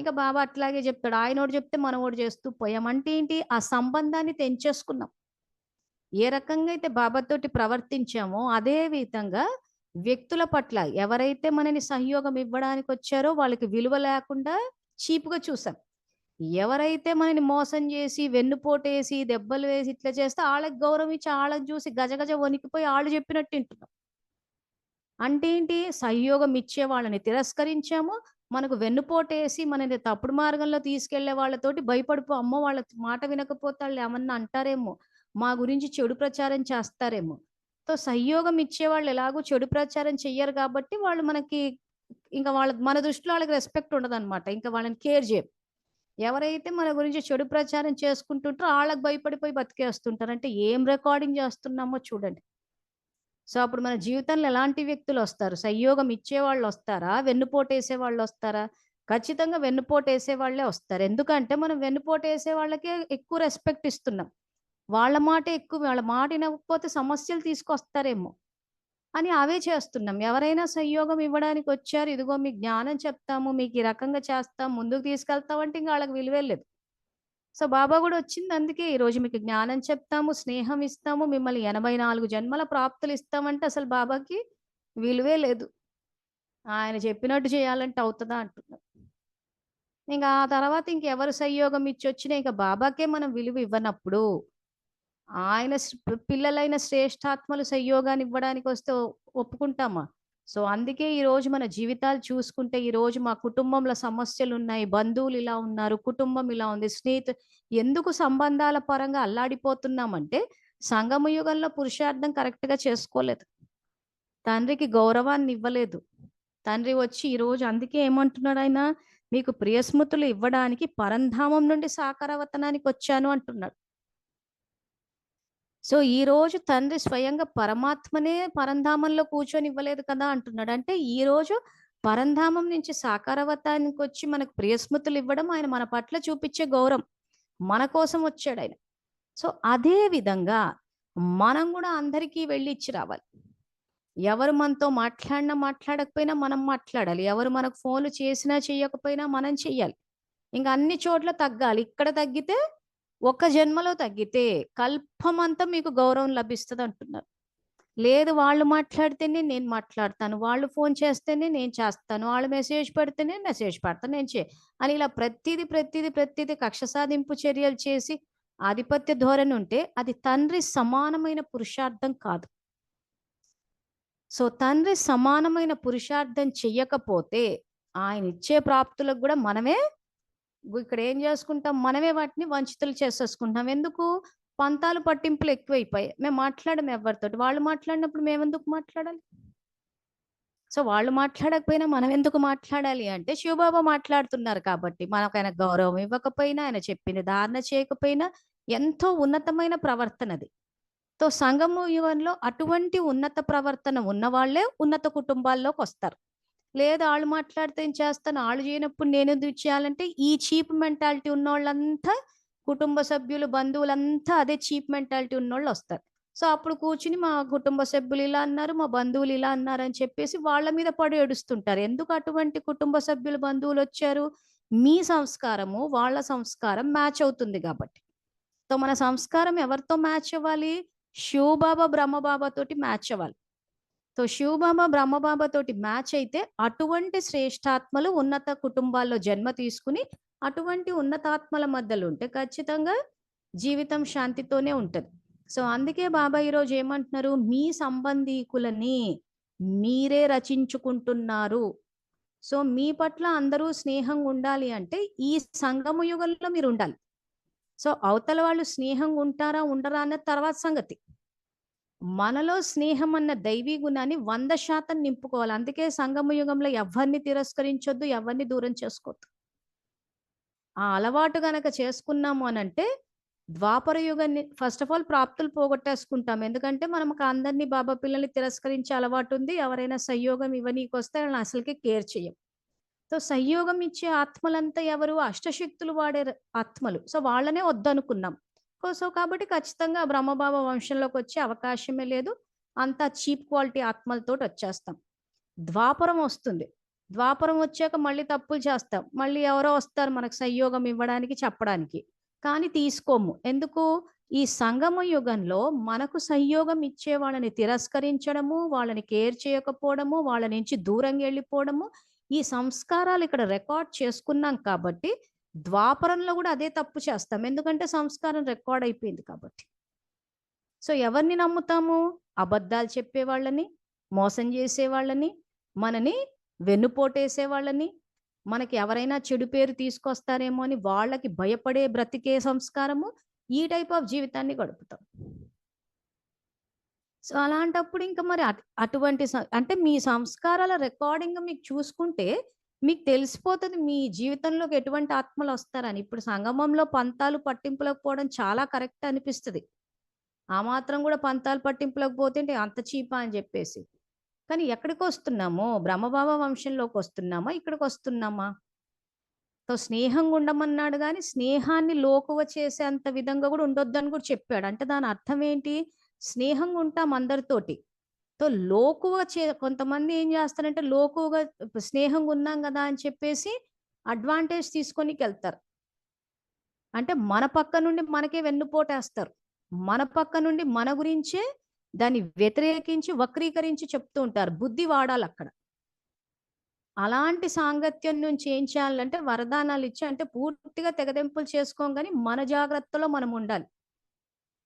Speaker 2: ఇంకా బాబా అట్లాగే చెప్తాడు, ఆయనోడు చెప్తే మనోడు చేస్తూ పోయాం. అంటే ఏంటి? ఆ సంబంధాన్ని తెంచేసుకున్నాం. ఏ రకంగా అయితే బాబాతోటి ప్రవర్తించామో అదే విధంగా వ్యక్తుల పట్ల ఎవరైతే మనని సహయోగం ఇవ్వడానికి వచ్చారో వాళ్ళకి విలువ లేకుండా చీపుగా చూసాం. ఎవరైతే మనని మోసం చేసి, వెన్నుపోటేసి, దెబ్బలు వేసి ఇట్లా చేస్తే వాళ్ళకి గౌరవం ఇచ్చి వాళ్ళకి చూసి గజగజ వణికిపోయి వాళ్ళు చెప్పినట్టు వింటున్నాం. అంటే ఏంటి? సహయోగం ఇచ్చే వాళ్ళని తిరస్కరించాము, మనకు వెన్నుపోటేసి మనని తప్పుడు మార్గంలో తీసుకెళ్లే వాళ్ళతోటి భయపడిపో, అమ్మో వాళ్ళ మాట వినకపోతే వాళ్ళు ఏమన్నా అంటారేమో, మా గురించి చెడు ప్రచారం చేస్తారేమో. సో సహయోగం ఇచ్చే వాళ్ళు ఎలాగో చెడు ప్రచారం చెయ్యరు కాబట్టి వాళ్ళు మనకి ఇంకా మన దృష్టిలో వాళ్ళకి రెస్పెక్ట్ ఉండదన్నమాట. ఇంకా వాళ్ళని కేర్ చేయం. ఎవరైతే మన గురించి చెడు ప్రచారం చేసుకుంటుంటారో వాళ్ళకి భయపడిపోయి బతికేస్తుంటారు. అంటే ఏం రికార్డింగ్ చేస్తున్నామో చూడండి. సో అప్పుడు మన జీవితంలో ఎలాంటి వ్యక్తులు వస్తారు? సంయోగం ఇచ్చేవాళ్ళు వస్తారా? వెన్నుపోటేసే వాళ్ళు వస్తారా? ఖచ్చితంగా వెన్నుపోటేసే వాళ్ళే వస్తారు. ఎందుకంటే మనం వెన్నుపోటేసే వాళ్ళకే ఎక్కువ రెస్పెక్ట్ ఇస్తున్నాం. వాళ్ళ మాట ఎక్కువ, వాళ్ళ మాట వినకపోతే సమస్యలు తీసుకొస్తారేమో అని అవే చేస్తున్నాం. ఎవరైనా సంయోగం ఇవ్వడానికి వచ్చారు, ఇదిగో మీకు జ్ఞానం చెప్తాము, మీకు ఈ రకంగా చేస్తాం, ముందుకు తీసుకెళ్తాం అంటే ఇంకా వాళ్ళకి విలువే లేదు. సో బాబా కూడా వచ్చింది అందుకే, ఈ రోజు మీకు జ్ఞానం చెప్తాము, స్నేహం ఇస్తాము, మిమ్మల్ని 84 జన్మల ప్రాప్తులు ఇస్తామంటే అసలు బాబాకి విలువే లేదు. ఆయన చెప్పినట్టు చేయాలంటే అవుతుందా అంటున్నారు. ఇంకా ఆ తర్వాత ఇంకెవరు సంయోగం ఇచ్చి వచ్చినా ఇంకా బాబాకే మనం విలువ ఇవ్వనప్పుడు ఆయన పిల్లలైన శ్రేష్ఠాత్మలు సంయోగాన్ని ఇవ్వడానికి వస్తే ఒప్పుకుంటామా? సో అందుకే ఈ రోజు మన జీవితాలు చూసుకుంటే, ఈ రోజు మా కుటుంబంలో సమస్యలు ఉన్నాయి, బంధువులు ఇలా ఉన్నారు, కుటుంబం ఇలా ఉంది, ఎందుకు సంబంధాల పరంగా అల్లాడిపోతున్నామంటే సంగమ యుగంలో పురుషార్థం కరెక్ట్ గా చేసుకోలేదు, తండ్రికి గౌరవాన్ని ఇవ్వలేదు. తండ్రి వచ్చి ఈ రోజు అందుకే ఏమంటున్నాడు ఆయన, మీకు ప్రియస్మృతులు ఇవ్వడానికి పరంధామం నుండి సాకారవతనానికి వచ్చాను అంటున్నాడు. సో ఈ రోజు తండ్రి స్వయంగా పరమాత్మనే పరంధామంలో కూర్చొని ఇవ్వలేదు కదా అంటున్నాడు. అంటే ఈ రోజు పరంధామం నుంచి సాకారవతానికి వచ్చి మనకు ప్రియస్మృతులు ఇవ్వడం ఆయన మన పట్ల చూపించే గౌరవం, మన కోసం వచ్చాడు ఆయన. సో అదే విధంగా మనం కూడా అందరికీ వెళ్ళి ఇచ్చి రావాలి. ఎవరు మనతో మాట్లాడినా మాట్లాడకపోయినా మనం మాట్లాడాలి, ఎవరు మనకు ఫోన్లు చేసినా చేయకపోయినా మనం చెయ్యాలి. ఇంకా అన్ని చోట్ల తగ్గాలి. ఇక్కడ తగ్గితే, ఒక జన్మలో తగ్గితే కల్పమంతా మీకు గౌరవం లభిస్తుంది అంటున్నారు. లేదు వాళ్ళు మాట్లాడితేనే నేను మాట్లాడతాను, వాళ్ళు ఫోన్ చేస్తేనే నేను చేస్తాను, వాళ్ళు మెసేజ్ పెడితేనే మెసేజ్ పెడతాను, అని ఇలా ప్రతిదీ కక్ష సాధింపు చర్యలు చేసి ఆధిపత్య ధోరణి ఉంటే అది తండ్రి సమానమైన పురుషార్థం కాదు. సో తండ్రి సమానమైన పురుషార్థం చెయ్యకపోతే ఆయన ఇచ్చే ప్రాప్తులకు కూడా మనమే ఇక్కడ ఏం చేసుకుంటాం, మనమే వాటిని వంచితులు చేసేసుకుంటాం. ఎందుకు? పంతాలు పట్టింపులు ఎక్కువైపోయాయి. మేము మాట్లాడము ఎవరితోటి, వాళ్ళు మాట్లాడినప్పుడు మేము ఎందుకు మాట్లాడాలి? సో వాళ్ళు మాట్లాడకపోయినా మనం ఎందుకు మాట్లాడాలి అంటే, శివబాబా మాట్లాడుతున్నారు కాబట్టి. మనకు ఆయన గౌరవం ఇవ్వకపోయినా, ఆయన చెప్పింది ధారణ చేయకపోయినా ఎంతో ఉన్నతమైన ప్రవర్తనది. సో సంగమ యుగంలో అటువంటి ఉన్నత ప్రవర్తన ఉన్న వాళ్ళే ఉన్నత కుటుంబాల్లోకి వస్తారు. లేదు వాళ్ళు మాట్లాడితే ఏం చేస్తాను, వాళ్ళు చేయనప్పుడు నేను ఎందుకు చేయాలంటే ఈ చీప్ మెంటాలిటీ ఉన్న వాళ్ళంతా, కుటుంబ సభ్యులు బంధువులంతా అదే చీప్ మెంటాలిటీ ఉన్నోళ్ళు వస్తారు. సో అప్పుడు కూర్చుని మా కుటుంబ సభ్యులు ఇలా అన్నారు, మా బంధువులు ఇలా అన్నారు అని చెప్పేసి వాళ్ళ మీద పడి ఏడుస్తుంటారు. ఎందుకు అటువంటి కుటుంబ సభ్యులు బంధువులు వచ్చారు? మీ సంస్కారము వాళ్ళ సంస్కారం మ్యాచ్ అవుతుంది కాబట్టి. సో మన సంస్కారం ఎవరితో మ్యాచ్ అవ్వాలి? శివబాబా బ్రహ్మబాబా తోటి మ్యాచ్ అవ్వాలి. సో శివబాబా బ్రహ్మబాబా తోటి మ్యాచ్ అయితే అటువంటి శ్రేష్ఠాత్మలు ఉన్నత కుటుంబాల్లో జన్మ తీసుకుని అటువంటి ఉన్నతాత్మల మధ్యలో ఉంటే ఖచ్చితంగా జీవితం శాంతితోనే ఉంటది. సో అందుకే బాబా ఈరోజు ఏమంటున్నారు, మీ సంబంధీకులని మీరే రచించుకుంటున్నారు. సో మీ పట్ల అందరూ స్నేహంగా ఉండాలి అంటే ఈ సంగమ యుగంలో మీరు ఉండాలి. సో అవతల వాళ్ళు స్నేహంగా ఉంటారా ఉండరా అన్న తర్వాత సంగతి. మనలో స్నేహం అన్న దైవీ గుణాన్ని 100% నింపుకోవాలి. అందుకే సంగమ యుగంలో ఎవరిని తిరస్కరించొద్దు, ఎవరిని దూరం చేసుకోవద్దు. ఆ అలవాటు గనక చేసుకున్నాము అనంటే ద్వాపర యుగాన్ని ఫస్ట్ ఆఫ్ ఆల్ ప్రాప్తులు పోగొట్టేసుకుంటాం. ఎందుకంటే మనకు అందరినీ బాబా పిల్లల్ని తిరస్కరించే అలవాటు ఉంది. ఎవరైనా సంయోగం ఇవ్వనీకి వస్తే వాళ్ళని అసలుకే కేర్ చేయం. సో సంయోగం ఇచ్చే ఆత్మలంతా ఎవరు? అష్టశక్తులు వాడే ఆత్మలు. సో వాళ్ళనే వద్దనుకున్నాం. సో కాబట్టి ఖచ్చితంగా బ్రహ్మబాబా వంశంలోకి వచ్చే అవకాశమే లేదు. అంతా చీప్ క్వాలిటీ ఆత్మలతో వచ్చేస్తాం. ద్వాపరం వస్తుంది. ద్వాపరం వచ్చాక మళ్ళీ తప్పులు చేస్తాం. మళ్ళీ ఎవరో వస్తారు మనకు సంయోగం ఇవ్వడానికి చెప్పడానికి, కానీ తీసుకోము. ఎందుకు? ఈ సంగమ యుగంలో మనకు సంయోగం ఇచ్చే వాళ్ళని తిరస్కరించడము, వాళ్ళని కేర్ చేయకపోవడము, వాళ్ళ నుంచి దూరంగా వెళ్ళిపోవడము, ఈ సంస్కారాలు ఇక్కడ రికార్డ్ చేసుకున్నాం కాబట్టి ద్వాపరంలో కూడా అదే తప్పు చేస్తాం. ఎందుకంటే సంస్కారం రికార్డ్ అయిపోయింది కాబట్టి. సో ఎవరిని నమ్ముతాము? అబద్ధాలు చెప్పే వాళ్ళని, మోసం చేసే వాళ్ళని, మనని వెన్నుపోటేసే వాళ్ళని, మనకి ఎవరైనా చెడు పేరు తీసుకొస్తారేమో అని వాళ్ళకి భయపడే బ్రతికే సంస్కారము, ఈ టైప్ ఆఫ్ జీవితాన్ని గడుపుతాం. సో అలాంటప్పుడు ఇంకా మరి అటువంటి అంటే మీ సంస్కారాల రికార్డింగ్ మీకు చూసుకుంటే మీకు తెలిసిపోతుంది మీ జీవితంలోకి ఎటువంటి ఆత్మలు వస్తారని. ఇప్పుడు సంగమంలో పంతాలు పట్టింపులకు పోవడం చాలా కరెక్ట్ అనిపిస్తుంది. ఆ మాత్రం కూడా పంతాలు పట్టింపులకు పోతుంటే అంత చీపా అని చెప్పేసి. కానీ ఎక్కడికి వస్తున్నాము? బ్రహ్మబాబా వంశంలోకి వస్తున్నామా? ఇక్కడికి వస్తున్నామా? సో స్నేహంగా ఉండమన్నాడు, కానీ స్నేహాన్ని లోకువ చేసేంత విధంగా కూడా ఉండొద్దని కూడా చెప్పాడు. అంటే దాని అర్థం ఏంటి? స్నేహంగా ఉంటాం అందరితోటి. సో లోకువ కొంతమంది ఏం చేస్తారంటే లోకువగా స్నేహంగా ఉన్నాం కదా అని చెప్పేసి అడ్వాంటేజ్ తీసుకొని వెళ్తారు. అంటే మన పక్క నుండి మనకే వెన్నుపోటేస్తారు. మన పక్క నుండి మన గురించే దాన్ని వ్యతిరేకించి వక్రీకరించి చెప్తూ ఉంటారు. బుద్ధి వాడాలి అక్కడ. అలాంటి సాంగత్యం నుంచి ఏం చేయాలంటే వరదానాలు ఇచ్చి, అంటే పూర్తిగా తెగదెంపులు చేసుకోం, కానీ మన జాగ్రత్తలో మనం ఉండాలి.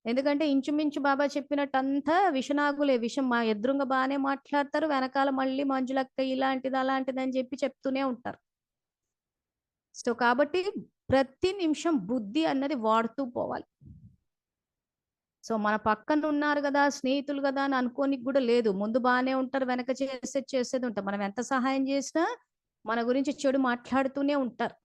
Speaker 2: ఎందుకంటే ఇంచుమించు బాబా చెప్పినట్టు అంతా విషనాగులే. విషం మా ఎదురుగా బాగానే మాట్లాడతారు, వెనకాల మళ్ళీ మంజులక్క ఇలాంటిది అలాంటిది అని చెప్పి చెప్తూనే ఉంటారు. సో కాబట్టి ప్రతి నిమిషం బుద్ధి అన్నది వాడుతూ పోవాలి. సో మన పక్కన ఉన్నారు కదా, స్నేహితులు కదా అని అనుకోనికి కూడా లేదు. ముందు బాగానే ఉంటారు, వెనక చేసేది ఉంటారు. మనం ఎంత సహాయం చేసినా మన గురించి చెడు మాట్లాడుతూనే ఉంటారు.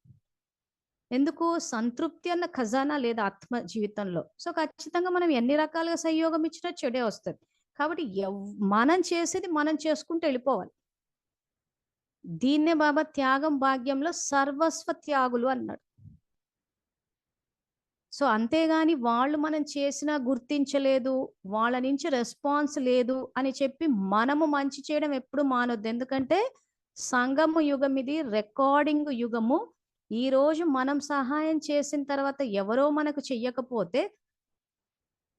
Speaker 2: ఎందుకు? సంతృప్తి అన్న ఖజానా లేదా ఆత్మ జీవితంలో. సో ఖచ్చితంగా మనం ఎన్ని రకాలుగా సంయోగం ఇచ్చినా చెడే వస్తుంది. కాబట్టి మనం చేసేది మనం చేసుకుంటూ వెళ్ళిపోవాలి. దీన్నే బాబా త్యాగం భాగ్యంలో సర్వస్వ త్యాగులు అన్నాడు. సో అంతేగాని వాళ్ళు మనం చేసినా గుర్తించలేదు, వాళ్ళ నుంచి రెస్పాన్స్ లేదు అని చెప్పి మనము మంచి చేయడం ఎప్పుడు మానొద్దు. ఎందుకంటే సంగమ యుగం ఇది, రికార్డింగ్ యుగము. ఈ రోజు మనం సహాయం చేసిన తర్వాత ఎవరో మనకు చెయ్యకపోతే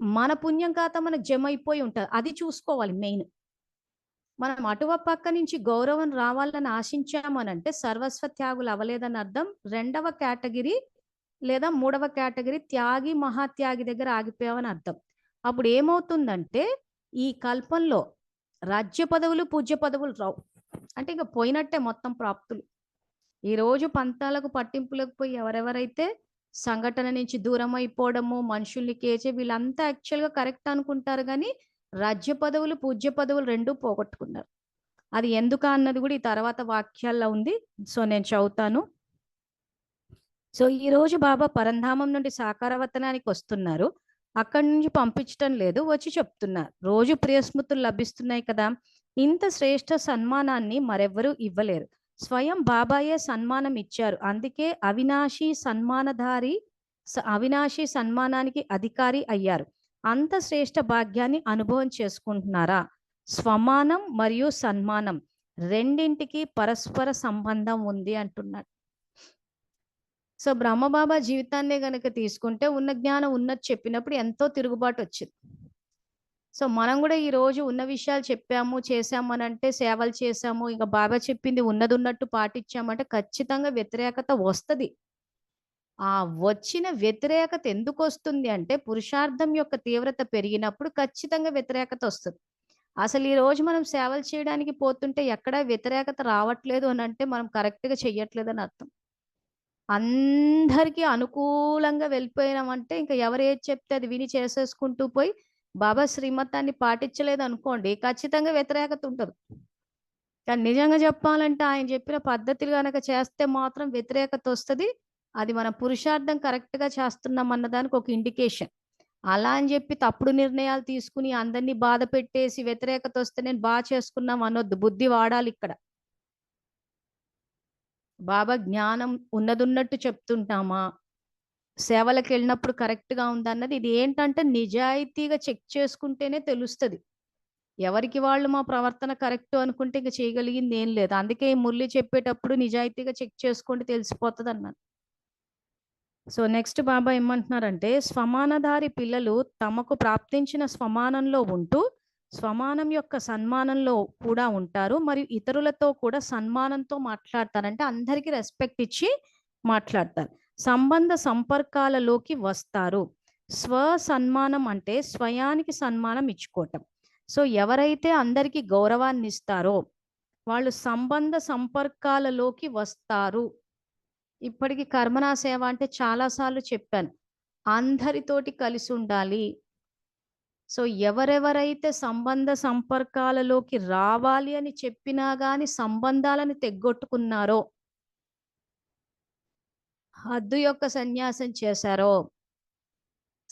Speaker 2: మన పుణ్యం ఖాతా మనకు జమ అయిపోయి ఉంటుంది. అది చూసుకోవాలి మెయిన్. మనం అటువ పక్క నుంచి గౌరవం రావాలని ఆశించామనంటే సర్వస్వ త్యాగులు అవ్వలేదని అర్థం. రెండవ కేటగిరీ లేదా మూడవ కేటగిరీ త్యాగి మహాత్యాగి దగ్గర ఆగిపోయావని అర్థం. అప్పుడు ఏమవుతుందంటే ఈ కల్పంలో రాజ్య పదవులు పూజ్య పదవులు రావు. అంటే ఇంకా పోయినట్టే మొత్తం ప్రాప్తులు. ఈ రోజు పంతాలకు పట్టింపులకు పోయి ఎవరెవరైతే సంఘటన నుంచి దూరం అయిపోవడము, మనుషుల్ని కేచే, వీళ్ళంతా యాక్చువల్గా కరెక్ట్ అనుకుంటారు, కానీ రాజ్య పదవులు పూజ్య పదవులు రెండూ పోగొట్టుకున్నారు. అది ఎందుకు అన్నది కూడా ఈ తర్వాత వాక్యాల్లో ఉంది. సో నేను చదువుతాను. సో ఈ రోజు బాబా పరంధామం నుండి సాకారవతనానికి వస్తున్నారు. అక్కడి నుంచి పంపించడం లేదు, వచ్చి చెప్తున్నారు. రోజు ప్రియస్మృతులు లభిస్తున్నాయి కదా, ఇంత శ్రేష్ఠ సన్మానాన్ని మరెవ్వరూ ఇవ్వలేరు. స్వయం బాబాయే సన్మానం ఇచ్చారు. అందుకే అవినాశి సన్మానానికి అధికారి అయ్యారు. అంత శ్రేష్ఠ భాగ్యాన్ని అనుభవం చేసుకుంటున్నారా? స్వమానం మరియు సన్మానం రెండింటికి పరస్పర సంబంధం ఉంది అంటున్నాడు. సో బ్రహ్మబాబా జీవితాన్నే గనక తీసుకుంటే ఉన్న జ్ఞానం ఉన్నది చెప్పినప్పుడు ఎంతో తిరుగుబాటు వచ్చింది. సో మనం కూడా ఈ రోజు ఉన్న విషయాలు చెప్పాము, చేసాము అని అంటే, సేవలు చేసాము, ఇంకా బాబా చెప్పింది ఉన్నది ఉన్నట్టు పాటించామంటే ఖచ్చితంగా వ్యతిరేకత వస్తుంది. ఆ వచ్చిన వ్యతిరేకత ఎందుకు వస్తుంది అంటే పురుషార్థం యొక్క తీవ్రత పెరిగినప్పుడు ఖచ్చితంగా వ్యతిరేకత వస్తుంది. అసలు ఈ రోజు మనం సేవలు చేయడానికి పోతుంటే ఎక్కడా వ్యతిరేకత రావట్లేదు అని అంటే మనం కరెక్ట్గా చెయ్యట్లేదు అని అర్థం. అందరికీ అనుకూలంగా వెళ్ళిపోయినామంటే ఇంకా ఎవరు ఏది చెప్తే అది విని చేసేసుకుంటూ పోయి బాబా శ్రీమతాన్ని పాటించలేదు అనుకోండి, ఖచ్చితంగా వ్యతిరేకత ఉంటుంది. కానీ నిజంగా చెప్పాలంటే ఆయన చెప్పిన పద్ధతులు కనుక చేస్తే మాత్రం వ్యతిరేకత వస్తుంది. అది మన పురుషార్థం కరెక్ట్గా చేస్తున్నాం అన్నదానికి ఒక ఇండికేషన్. అలా అని చెప్పి తప్పుడు నిర్ణయాలు తీసుకుని అందరినీ బాధ పెట్టేసి వ్యతిరేకత వస్తే నేను బాగా చేసుకున్నాం అనొద్దు. బుద్ధి వాడాలి ఇక్కడ. బాబా జ్ఞానం ఉన్నదున్నట్టు చెప్తుంటామా, సేవలకు వెళ్ళినప్పుడు కరెక్ట్గా ఉందన్నది ఇది ఏంటంటే నిజాయితీగా చెక్ చేసుకుంటేనే తెలుస్తుంది. ఎవరికి వాళ్ళు మా ప్రవర్తన కరెక్ట్ అనుకుంటే ఇంకా చేయగలిగింది ఏం లేదు. అందుకే మురళి చెప్పేటప్పుడు నిజాయితీగా చెక్ చేసుకోండి తెలిసిపోతుంది అన్నాను. సో నెక్స్ట్ బాబా ఏమంటున్నారంటే స్వమానధారి పిల్లలు తమకు ప్రాప్తించిన స్వమానంలో ఉంటూ స్వమానం యొక్క సన్మానంలో కూడా ఉంటారు, మరియు ఇతరులతో కూడా సన్మానంతో మాట్లాడతారు. అంటే అందరికీ రెస్పెక్ట్ ఇచ్చి మాట్లాడతారు. సంబంధ సంపర్కాలలోకి వస్తారు. స్వ సన్మానం అంటే స్వయానికి సన్మానం ఇచ్చుకోవటం. సో ఎవరైతే అందరికీ గౌరవాన్ని ఇస్తారో వాళ్ళు సంబంధ సంపర్కాలలోకి వస్తారు. ఇప్పటికి కర్మనా సేవ అంటే చాలాసార్లు చెప్పాను, అందరితోటి కలిసి ఉండాలి. సో ఎవరెవరైతే సంబంధ సంపర్కాలలోకి రావాలి అని చెప్పినా గాని సంబంధాలను తెగ్గొట్టుకున్నారో, హద్దు యొక్క సన్యాసం చేశారో,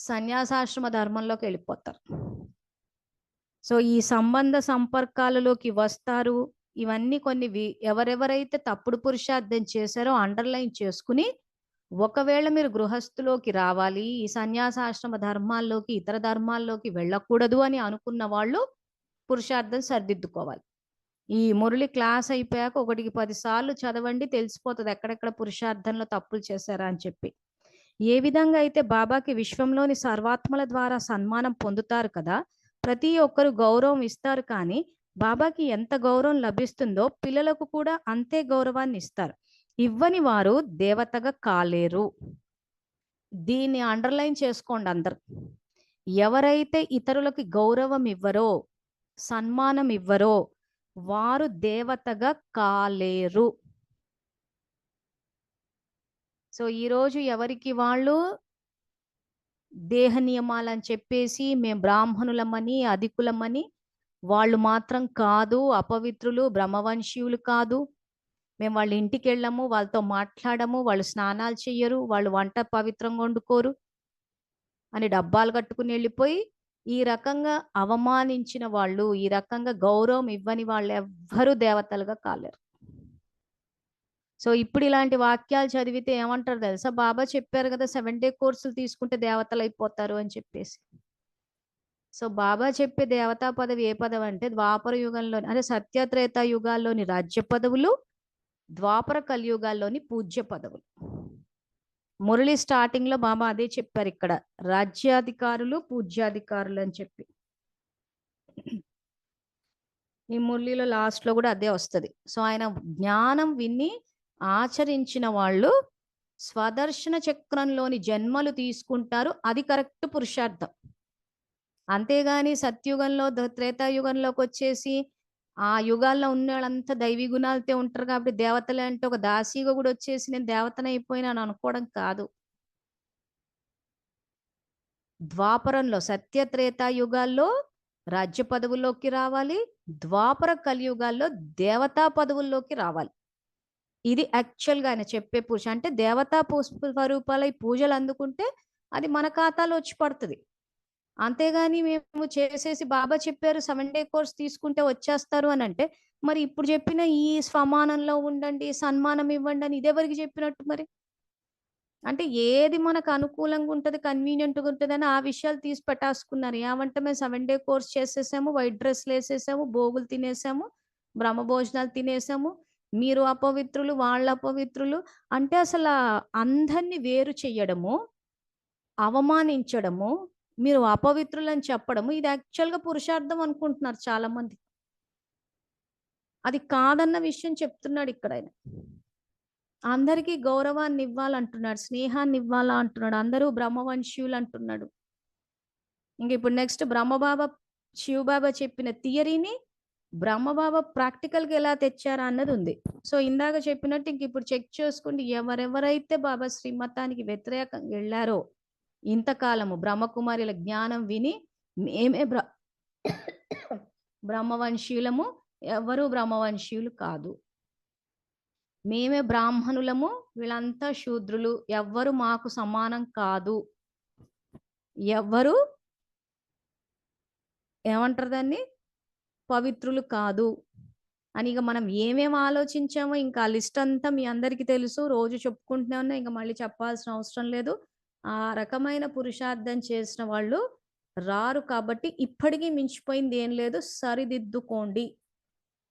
Speaker 2: సన్యాసాశ్రమ ధర్మంలోకి వెళ్ళిపోతారు. సో ఈ సంబంధ సంపర్కాలలోకి వస్తారు. ఇవన్నీ కొన్ని ఎవరెవరైతే తప్పుడు పురుషార్థం చేశారో అండర్లైన్ చేసుకుని, ఒకవేళ మీరు గృహస్థులోకి రావాలి, ఈ సన్యాసాశ్రమ ధర్మాల్లోకి ఇతర ధర్మాల్లోకి వెళ్ళకూడదు అని అనుకున్న వాళ్ళు పురుషార్థం సరిదిద్దుకోవాలి. ఈ మురళి క్లాస్ అయిపోయాక 1కి 10 సార్లు చదవండి, తెలిసిపోతుంది ఎక్కడెక్కడ పురుషార్థంలో తప్పులు చేశారా అని చెప్పి. ఏ విధంగా అయితే బాబాకి విశ్వంలోని సర్వాత్మల ద్వారా సన్మానం పొందుతారు కదా, ప్రతి ఒక్కరు గౌరవం ఇస్తారు, కానీ బాబాకి ఎంత గౌరవం లభిస్తుందో పిల్లలకు కూడా అంతే గౌరవాన్ని ఇస్తారు. ఇవ్వని వారు దేవతగా కాలేరు. దీన్ని అండర్లైన్ చేసుకోండి అందరు. ఎవరైతే ఇతరులకి గౌరవం ఇవ్వరో, సన్మానం ఇవ్వరో వారు దేవతగా కాలేరు. సో ఈరోజు ఎవరికి వాళ్ళు దేహ నియమాలని చెప్పేసి మేము బ్రాహ్మణులమని, అధికులమని, వాళ్ళు మాత్రం కాదు, అపవిత్రులు, బ్రహ్మవంశీయులు కాదు, మేము వాళ్ళ ఇంటికి వెళ్ళము, వాళ్ళతో మాట్లాడము, వాళ్ళు స్నానాలు చెయ్యరు, వాళ్ళు వంట పవిత్రంగా వండుకోరు అని డబ్బాలు కట్టుకుని వెళ్ళిపోయి ఈ రకంగా అవమానించిన వాళ్ళు, ఈ రకంగా గౌరవం ఇవ్వని వాళ్ళు ఎవ్వరూ దేవతలుగా కాలేరు. సో ఇప్పుడు ఇలాంటి వాక్యాలు చదివితే ఏమంటారు తెలుసా, బాబా చెప్పారు కదా 7 డే కోర్సులు తీసుకుంటే దేవతలు అయిపోతారు అని చెప్పేసి. సో బాబా చెప్పే దేవతా పదవి ఏ పదవి అంటే ద్వాపర యుగంలోని, అంటే సత్యత్రేత యుగాల్లోని రాజ్య పదవులు, ద్వాపర కలియుగాల్లోని పూజ్య పదవులు. మురళి స్టార్టింగ్ లో బాబా అదే చెప్పారు ఇక్కడ, రాజ్యాధికారులు, పూజ్యాధికారులు అని చెప్పి. ఈ మురళిలో లాస్ట్ లో కూడా అదే వస్తుంది. సో ఆయన జ్ఞానం విని ఆచరించిన వాళ్ళు స్వదర్శన చక్రంలోని జన్మలు తీసుకుంటారు, అది కరెక్ట్ పురుషార్థం. అంతేగాని సత్యుగంలో త్రేతాయుగంలోకి వచ్చేసి ఆ యుగాల్లో ఉన్న వాళ్ళంతా దైవీ గుణాలతో ఉంటారు కాబట్టి దేవతలే అంటే ఒక దాసీగా కూడా వచ్చేసి నేను దేవతనైపోయినాను అనుకోవడం కాదు. ద్వాపరంలో సత్యత్రేతాయుగాల్లో రాజ్య పదవుల్లోకి రావాలి, ద్వాపర కలియుగాల్లో దేవతా పదవుల్లోకి రావాలి. ఇది యాక్చువల్గా ఆయన చెప్పే పూజ. అంటే దేవతా స్వరూపాల ఈ పూజలు అందుకుంటే అది మన ఖాతాలో వచ్చి పడుతుంది. అంతేగాని మేము చేసేసి బాబా చెప్పారు 7 డే కోర్స్ తీసుకుంటే వచ్చేస్తారు అని అంటే, మరి ఇప్పుడు చెప్పిన ఈ స్వమానంలో ఉండండి, సన్మానం ఇవ్వండి అని ఇదెవరికి చెప్పినట్టు మరి? అంటే ఏది మనకు అనుకూలంగా ఉంటుంది, కన్వీనియంట్గా ఉంటుంది అని ఆ విషయాలు తీసి పెట్టేసుకున్నారు. ఏమంటే మేము 7 డే కోర్స్ చేసేసాము, వైట్ డ్రెస్లు వేసేసాము, భోగులు తినేసాము, బ్రహ్మ భోజనాలు తినేసాము, మీరు అపవిత్రులు, వాళ్ళ అపవిత్రులు అంటే అసలు అందరినీ వేరు చెయ్యడము, అవమానించడము, మీరు అపవిత్రులు అని చెప్పడము, ఇది యాక్చువల్గా పురుషార్థం అనుకుంటున్నారు చాలా మంది. అది కాదన్న విషయం చెప్తున్నాడు ఇక్కడ ఆయన. అందరికీ గౌరవాన్ని ఇవ్వాలంటున్నాడు, స్నేహాన్ని ఇవ్వాలా అంటున్నాడు, అందరూ బ్రహ్మవంశీయులు అంటున్నాడు. ఇంక ఇప్పుడు నెక్స్ట్ బ్రహ్మబాబా, శివబాబా చెప్పిన థియరీని బ్రహ్మబాబా ప్రాక్టికల్గా ఎలా తెచ్చారా అన్నది ఉంది. సో ఇందాక చెప్పినట్టు ఇంక ఇప్పుడు చెక్ చేసుకోండి, ఎవరెవరైతే బాబా శ్రీమతానికి వ్యతిరేకంగా వెళ్ళారో ఇంతకాలము బ్రహ్మకుమారిల జ్ఞానం విని మేమే బ్రహ్మవంశీయులము, ఎవరు బ్రహ్మవంశీయులు కాదు, మేమే బ్రాహ్మణులము, వీళ్ళంతా శూద్రులు, ఎవ్వరు మాకు సమానం కాదు, ఎవ్వరు ఏమంటారు దాన్ని పవిత్రులు కాదు అని ఇక మనం ఏమేమి ఆలోచించామో ఇంకా ఆ లిస్ట్ అంతా మీ అందరికీ తెలుసు, రోజు చెప్పుకుంటూనే ఉన్నా, ఇంకా మళ్ళీ చెప్పాల్సిన అవసరం లేదు. ఆ రకమైన పురుషార్థం చేసిన వాళ్ళు రారు కాబట్టి ఇప్పటికీ మించిపోయింది ఏం లేదు, సరిదిద్దుకోండి.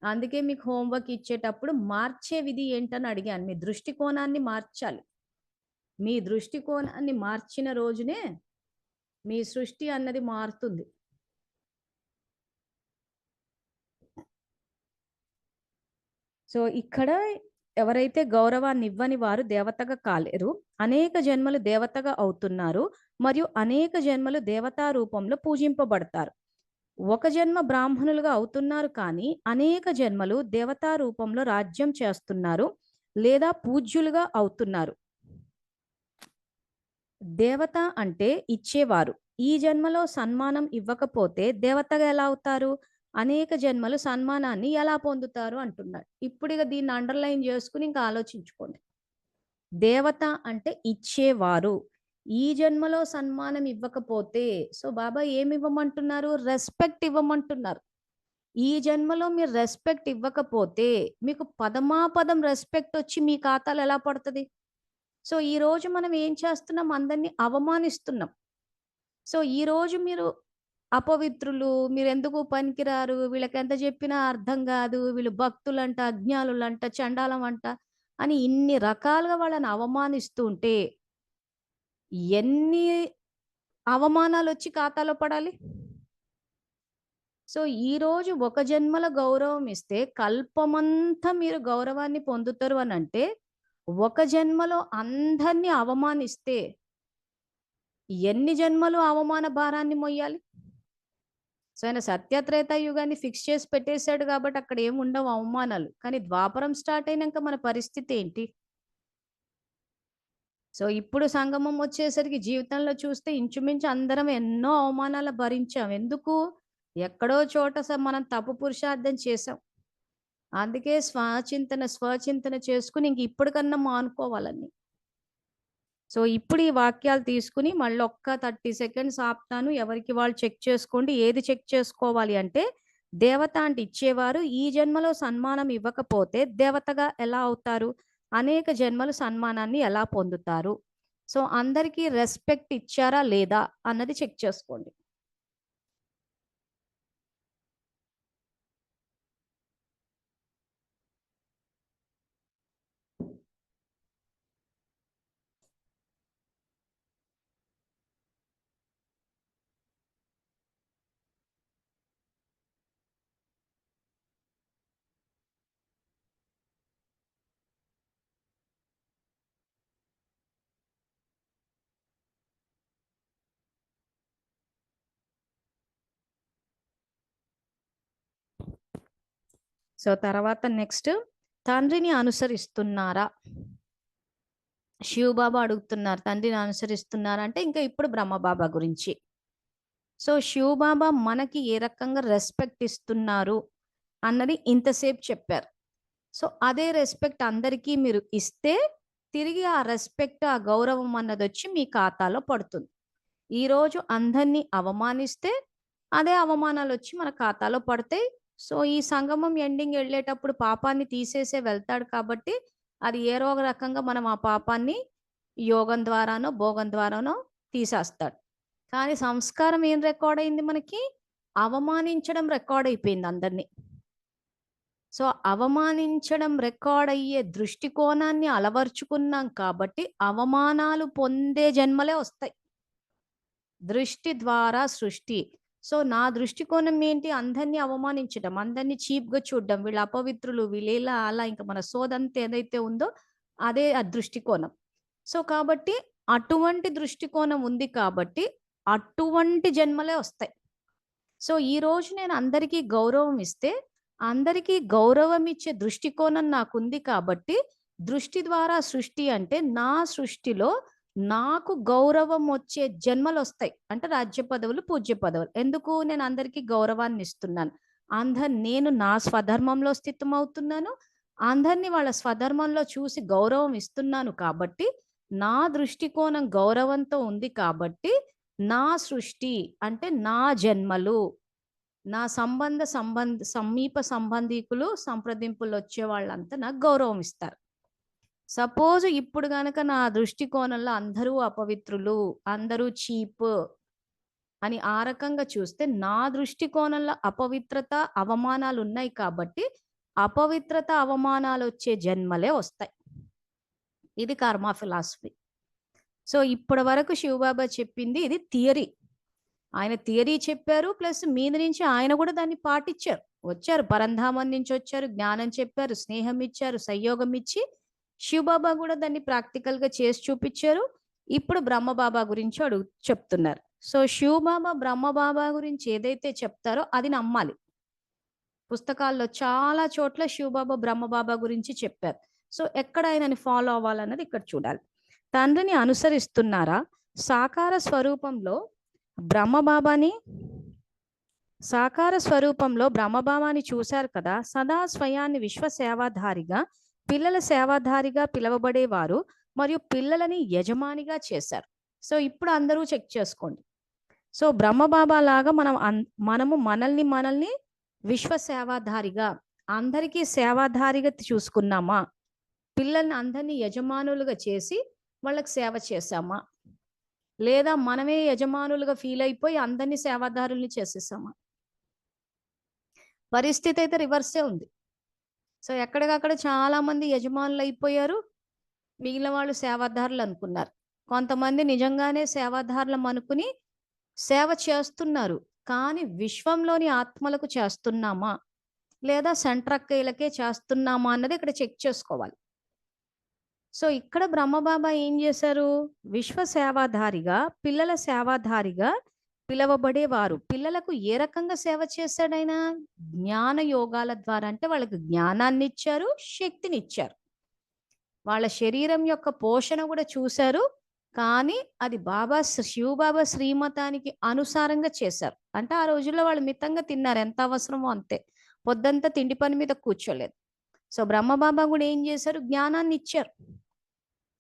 Speaker 2: అందుకే మీకు హోంవర్క్ ఇచ్చేటప్పుడు మార్చే విధి ఏంటని అడిగాను. మీ దృష్టికోణాన్ని మార్చాలి. మీ దృష్టికోణాన్ని మార్చిన రోజునే మీ సృష్టి అన్నది మారుతుంది. సో ఇక్కడ ఎవరైతే గౌరవాన్ని ఇవ్వని వారు దేవతగా కాలేరు, అనేక జన్మలు దేవతగా అవుతున్నారు మరియు అనేక జన్మలు దేవతా రూపంలో పూజింపబడతారు. ఒక జన్మ బ్రాహ్మణులుగా అవుతున్నారు కానీ అనేక జన్మలు దేవతా రూపంలో రాజ్యం చేస్తున్నారు లేదా పూజ్యులుగా అవుతున్నారు. దేవత అంటే ఇచ్చేవారు. ఈ జన్మలో సన్మానం ఇవ్వకపోతే దేవతగా ఎలా అవుతారు? అనేక జన్మలు సన్మానాన్ని ఎలా పొందుతారు అంటున్నాడు. ఇప్పుడు ఇక దీన్ని అండర్లైన్ చేసుకుని ఇంకా ఆలోచించుకోండి. దేవత అంటే ఇచ్చేవారు. ఈ జన్మలో సన్మానం ఇవ్వకపోతే, సో బాబా ఏమి ఇవ్వమంటున్నారు? రెస్పెక్ట్ ఇవ్వమంటున్నారు. ఈ జన్మలో మీరు రెస్పెక్ట్ ఇవ్వకపోతే మీకు పదమాపదం రెస్పెక్ట్ వచ్చి మీ ఖాతాలో ఎలా పడుతుంది? సో ఈ రోజు మనం ఏం చేస్తున్నాం? అందరినీ అవమానిస్తున్నాం. సో ఈ రోజు మీరు అపవిత్రులు, మీరు ఎందుకు పనికిరారు, వీళ్ళకి ఎంత చెప్పినా అర్థం కాదు, వీళ్ళు భక్తులంట, అజ్ఞానులంట, చండాలం అంట అని ఇన్ని రకాలుగా వాళ్ళని అవమానిస్తూ ఉంటే ఎన్ని అవమానాలు వచ్చి ఖాతాలో పడాలి? సో ఈ రోజు ఒక జన్మల గౌరవం ఇస్తే కల్పమంతా మీరు గౌరవాన్ని పొందుతారు అని అంటే, ఒక జన్మలో అందరినీ అవమానిస్తే ఎన్ని జన్మలు అవమాన భారాన్ని మొయ్యాలి? సో ఆయన సత్యత్రేత యుగాన్ని ఫిక్స్ చేసి పెట్టేశాడు కాబట్టి అక్కడ ఏమి ఉండవు అవమానాలు. కానీ ద్వాపరం స్టార్ట్ అయినాక మన పరిస్థితి ఏంటి? సో ఇప్పుడు సంగమం వచ్చేసరికి జీవితంలో చూస్తే ఇంచుమించు అందరం ఎన్నో అవమానాలు భరించాం. ఎందుకు? ఎక్కడో చోట మనం తప్పు పురుషార్థం చేసాం. అందుకే స్వచింతన చేసుకుని ఇంక ఇప్పటికన్నా మానుకోవాలని. సో ఇప్పుడు ఈ వాక్యాలు తీసుకుని మళ్ళీ ఒక్క 30 సెకండ్స్ ఆపుతాను. ఎవరికి వాళ్ళు చెక్ చేసుకోండి. ఏది చెక్ చేసుకోవాలి అంటే, దేవత అంటే ఇచ్చేవారు ఈ జన్మలో సన్మానం ఇవ్వకపోతే దేవతగా ఎలా అవుతారు? అనేక జన్మలు సన్మానాన్ని ఎలా పొందుతారు? సో అందరికీ రెస్పెక్ట్ ఇచ్చారా లేదా అన్నది చెక్ చేసుకోండి. సో తర్వాత నెక్స్ట్, తండ్రిని అనుసరిస్తున్నారా? శివబాబా అడుగుతున్నారు, తండ్రిని అనుసరిస్తున్నారా అంటే ఇంకా ఇప్పుడు బ్రహ్మబాబా గురించి. సో శివబాబా మనకి ఏ రకంగా రెస్పెక్ట్ ఇస్తున్నారు అన్నది ఇంతసేపు చెప్పారు. సో అదే రెస్పెక్ట్ అందరికీ మీరు ఇస్తే తిరిగి ఆ రెస్పెక్ట్, ఆ గౌరవం అన్నది వచ్చి మీ ఖాతాలో పడుతుంది. ఈరోజు అందరినీ అవమానిస్తే అదే అవమానాలు వచ్చి మన ఖాతాలో పడతాయి. సో ఈ సంగమం ఎండింగ్ వెళ్ళేటప్పుడు పాపాన్ని తీసేసే వెళ్తాడు కాబట్టి అది ఏదో ఒక రకంగా మనం ఆ పాపాన్ని యోగం ద్వారానో భోగం ద్వారానో తీసేస్తాడు. కానీ సంస్కారం ఏం రికార్డ్ అయింది? మనకి అవమానించడం రికార్డ్ అయిపోయింది అందరినీ. సో అవమానించడం రికార్డ్ అయ్యే దృష్టికోణాన్ని అలవర్చుకున్నాం కాబట్టి అవమానాలు పొందే జన్మలే వస్తాయి. దృష్టి ద్వారా సృష్టి. సో నా దృష్టికోణం ఏంటి? అందరినీ అవమానించడం, అందరినీ చీప్గా చూడడం, వీళ్ళు అపవిత్రులు, వీళ్ళేలా అలా, ఇంకా మన సోదంతా ఏదైతే ఉందో అదే ఆ దృష్టికోణం. సో కాబట్టి అటువంటి దృష్టికోణం ఉంది కాబట్టి అటువంటి జన్మలే వస్తాయి. సో ఈ రోజు నేను అందరికీ గౌరవం ఇస్తే అందరికీ గౌరవం ఇచ్చే దృష్టికోణం నాకుంది కాబట్టి దృష్టి ద్వారా సృష్టి అంటే నా సృష్టిలో నాకు గౌరవం వచ్చే జన్మలు వస్తాయి. అంటే రాజ్య పదవులు, పూజ్య పదవులు. ఎందుకు? నేను అందరికీ గౌరవాన్ని ఇస్తున్నాను. నేను నా స్వధర్మంలో స్థితం అవుతున్నాను. అందరినీ వాళ్ళ స్వధర్మంలో చూసి గౌరవం ఇస్తున్నాను కాబట్టి నా దృష్టికోణం గౌరవంతో ఉంది కాబట్టి నా సృష్టి అంటే నా జన్మలు, నా సమీప సంబంధికులు, సంప్రదింపులు వచ్చే వాళ్ళంతా నాకు గౌరవం ఇస్తారు. సపోజ్ ఇప్పుడు గనక నా దృష్టికోణంలో అందరూ అపవిత్రులు, అందరూ చీప్ అని ఆ రకంగా చూస్తే నా దృష్టికోణంలో అపవిత్రత, అవమానాలు ఉన్నాయి కాబట్టి అపవిత్రత, అవమానాలు వచ్చే జన్మలే వస్తాయి. ఇది కర్మ ఫిలాసఫీ. సో ఇప్పటి వరకు శివబాబా చెప్పింది ఇది థియరీ. ఆయన థియరీ చెప్పారు, ప్లస్ మీద నుంచి ఆయన కూడా దాన్ని పాటించారు. వచ్చారు, పరంధామం నుంచి వచ్చారు, జ్ఞానం చెప్పారు, స్నేహం ఇచ్చారు, సంయోగం ఇచ్చి శివబాబా కూడా దాన్ని ప్రాక్టికల్ గా చేసి చూపించారు. ఇప్పుడు బ్రహ్మబాబా గురించి చెప్తున్నారు. సో శివబాబా బ్రహ్మబాబా గురించి ఏదైతే చెప్తారో అది నమ్మాలి. పుస్తకాల్లో చాలా చోట్ల శివబాబా బ్రహ్మబాబా గురించి చెప్పారు. సో ఎక్కడ ఆయనని ఫాలో అవ్వాలన్నది ఇక్కడ చూడాలి. తండ్రిని అనుసరిస్తున్నారా? సాకార స్వరూపంలో బ్రహ్మబాబాని చూశారు కదా. సదా స్వయాన్ని విశ్వ సేవాధారిగా, పిల్లల సేవాధారిగా పిలువబడేవారు మరియు పిల్లలని యజమానిగా చేశారు. సో ఇప్పుడు అందరూ చెక్ చేసుకోండి. సో బ్రహ్మబాబా లాగా మనము మనల్ని విశ్వ సేవాధారిగా, అందరికీ సేవాధారిగా చూసుకున్నామా? పిల్లల్ని అందరినీ యజమానులుగా చేసి వాళ్ళకి సేవ చేసామా? లేదా మనమే యజమానులుగా ఫీల్ అయిపోయి అందరినీ సేవాదారుల్ని చేసేసామా? పరిస్థితి అయితే రివర్సే ఉంది. సో ఎక్కడికక్కడ చాలా మంది యజమానులు అయిపోయారు, మిగిలిన వాళ్ళు సేవాదారులు అనుకున్నారు. కొంతమంది నిజంగానే సేవాదారులం అనుకుని సేవ చేస్తున్నారు, కానీ విశ్వంలోని ఆత్మలకు చేస్తున్నామా లేదా సెంట్రక్కయ్యలకే చేస్తున్నామా అన్నది ఇక్కడ చెక్ చేసుకోవాలి. సో ఇక్కడ బ్రహ్మబాబా ఏం చేశారు? విశ్వ సేవాధారిగా, పిల్లల సేవాధారిగా పిలవబడేవారు. పిల్లలకు ఏ రకంగా సేవ చేశాడైనా? జ్ఞాన యోగాల ద్వారా. అంటే వాళ్ళకి జ్ఞానాన్ని ఇచ్చారు, శక్తిని ఇచ్చారు, వాళ్ళ శరీరం యొక్క పోషణ కూడా చూశారు, కానీ అది శివబాబా శ్రీమతానికి అనుసారంగా చేశారు. అంటే ఆ రోజుల్లో వాళ్ళు మితంగా తిన్నారు, ఎంత అవసరమో అంతే, పొద్దంతా తిండి పని మీద కూర్చోలేదు. సో బ్రహ్మబాబా కూడా ఏం చేశారు? జ్ఞానాన్ని ఇచ్చారు,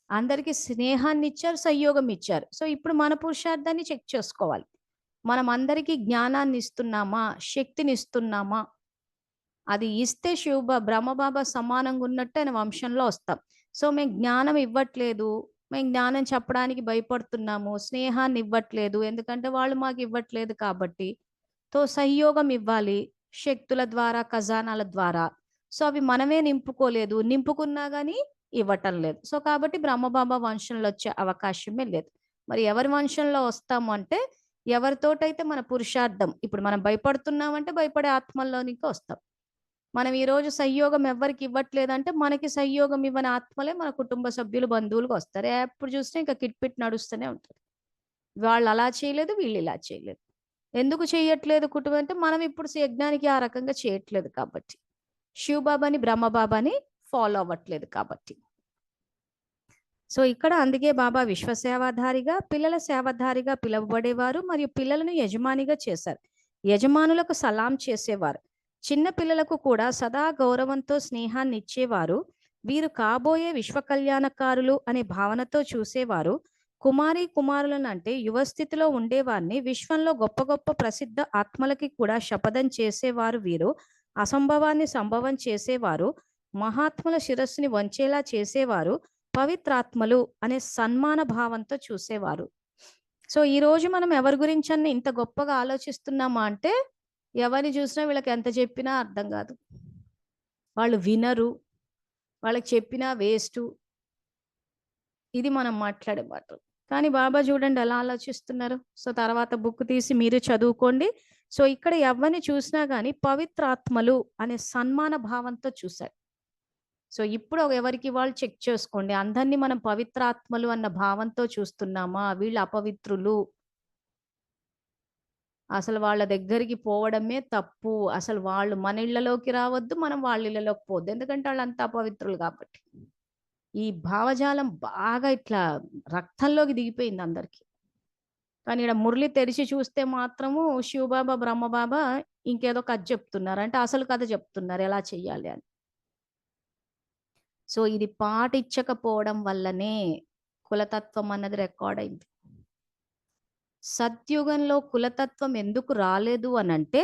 Speaker 2: అందరికీ స్నేహాన్ని ఇచ్చారు, సంయోగం ఇచ్చారు. సో ఇప్పుడు మన పురుషార్థాన్ని చెక్ చేసుకోవాలి. మనం అందరికీ జ్ఞానాన్ని ఇస్తున్నామా, శక్తిని ఇస్తున్నామా? అది ఇస్తే బ్రహ్మబాబా సమానంగా ఉన్నట్టు ఆయన వంశంలో వస్తాం. సో మేము జ్ఞానం ఇవ్వట్లేదు, మేము జ్ఞానం చెప్పడానికి భయపడుతున్నాము, స్నేహాన్ని ఇవ్వట్లేదు ఎందుకంటే వాళ్ళు మాకు ఇవ్వట్లేదు కాబట్టి. సో సహయోగం ఇవ్వాలి, శక్తుల ద్వారా, ఖజానాల ద్వారా. సో అవి మనమే నింపుకోలేదు, నింపుకున్నా కానీ ఇవ్వటం లేదు. సో కాబట్టి బ్రహ్మబాబా వంశంలో వచ్చే అవకాశమే లేదు. మరి ఎవరి వంశంలో వస్తాము అంటే ఎవరితోటైతే మన పురుషార్థం, ఇప్పుడు మనం భయపడుతున్నామంటే భయపడే ఆత్మల్లోనికి వస్తాం. మనం ఈ రోజు సహయోగం ఎవరికి ఇవ్వట్లేదంటే మనకి సహయోగం ఇవ్వని ఆత్మలే మన కుటుంబ సభ్యులు, బంధువులుగా వస్తారు. ఎప్పుడు చూసినా ఇంకా కిట్పిట్ నడుస్తూనే ఉంటుంది. వాళ్ళు అలా చేయలేదు, వీళ్ళు ఇలా చేయలేదు. ఎందుకు చేయట్లేదు కుటుంబం అంటే మనం ఇప్పుడు యజ్ఞానికి ఆ రకంగా చేయట్లేదు కాబట్టి, శివబాబాని బ్రహ్మబాబాని ఫాలో అవ్వట్లేదు కాబట్టి. సో ఇక్కడ అందుకే బాబా విశ్వసేవాధారిగా, పిల్లల సేవాధారిగా పిలువబడేవారు మరియు పిల్లలను యజమానిగా చేశారు. యజమానులకు సలాం చేసేవారు. చిన్న పిల్లలకు కూడా సదా గౌరవంతో స్నేహాన్ని ఇచ్చేవారు. వీరు కాబోయే విశ్వ కళ్యాణకారులు అనే భావనతో చూసేవారు. కుమారి కుమారులను అంటే యువస్థితిలో ఉండేవారిని విశ్వంలో గొప్ప గొప్ప ప్రసిద్ధ ఆత్మలకి కూడా శపథం చేసేవారు. వీరు అసంభవాన్ని సంభవం చేసేవారు, మహాత్ముల శిరస్సుని వంచేలా చేసేవారు, పవిత్రాత్మలు అనే సన్మాన భావంతో చూసేవారు. సో ఈ రోజు మనం ఎవరి గురించి అన్న ఇంత గొప్పగా ఆలోచిస్తున్నామా అంటే ఎవరిని చూసినా వీళ్ళకి ఎంత చెప్పినా అర్థం కాదు, వాళ్ళు వినరు, వాళ్ళకి చెప్పినా వేస్ట్. ఇది మనం మాట్లాడే మాట. కానీ బాబా చూడండి ఎలా ఆలోచిస్తున్నారు. సో తర్వాత బుక్ తీసి మీరు చదువుకోండి. సో ఇక్కడ ఎవరిని చూసినా కానీ పవిత్రాత్మలు అనే సన్మాన భావంతో చూశారు. సో ఇప్పుడు ఎవరికి వాళ్ళు చెక్ చేసుకోండి, అందరినీ మనం పవిత్రాత్మలు అన్న భావంతో చూస్తున్నామా, వీళ్ళు అపవిత్రులు, అసలు వాళ్ళ దగ్గరికి పోవడమే తప్పు, అసలు వాళ్ళు మన ఇళ్లలోకి రావద్దు, మనం వాళ్ళ ఇళ్లలోకి పోవద్దు, ఎందుకంటే వాళ్ళు అంత అపవిత్రులు కాబట్టి. ఈ భావజాలం బాగా ఇట్లా రక్తంలోకి దిగిపోయింది అందరికి. కానీ ఇక్కడ మురళి తెరిచి చూస్తే మాత్రము శివబాబా బ్రహ్మబాబా ఇంకేదో కథ చెప్తున్నారు, అంటే అసలు కథ చెప్తున్నారు ఎలా చెయ్యాలి అని. సో ఇది పాటించకపోవడం వల్లనే కులతత్వం అన్నది రికార్డ్ అయింది. సత్యుగంలో కులతత్వం ఎందుకు రాలేదు అని అంటే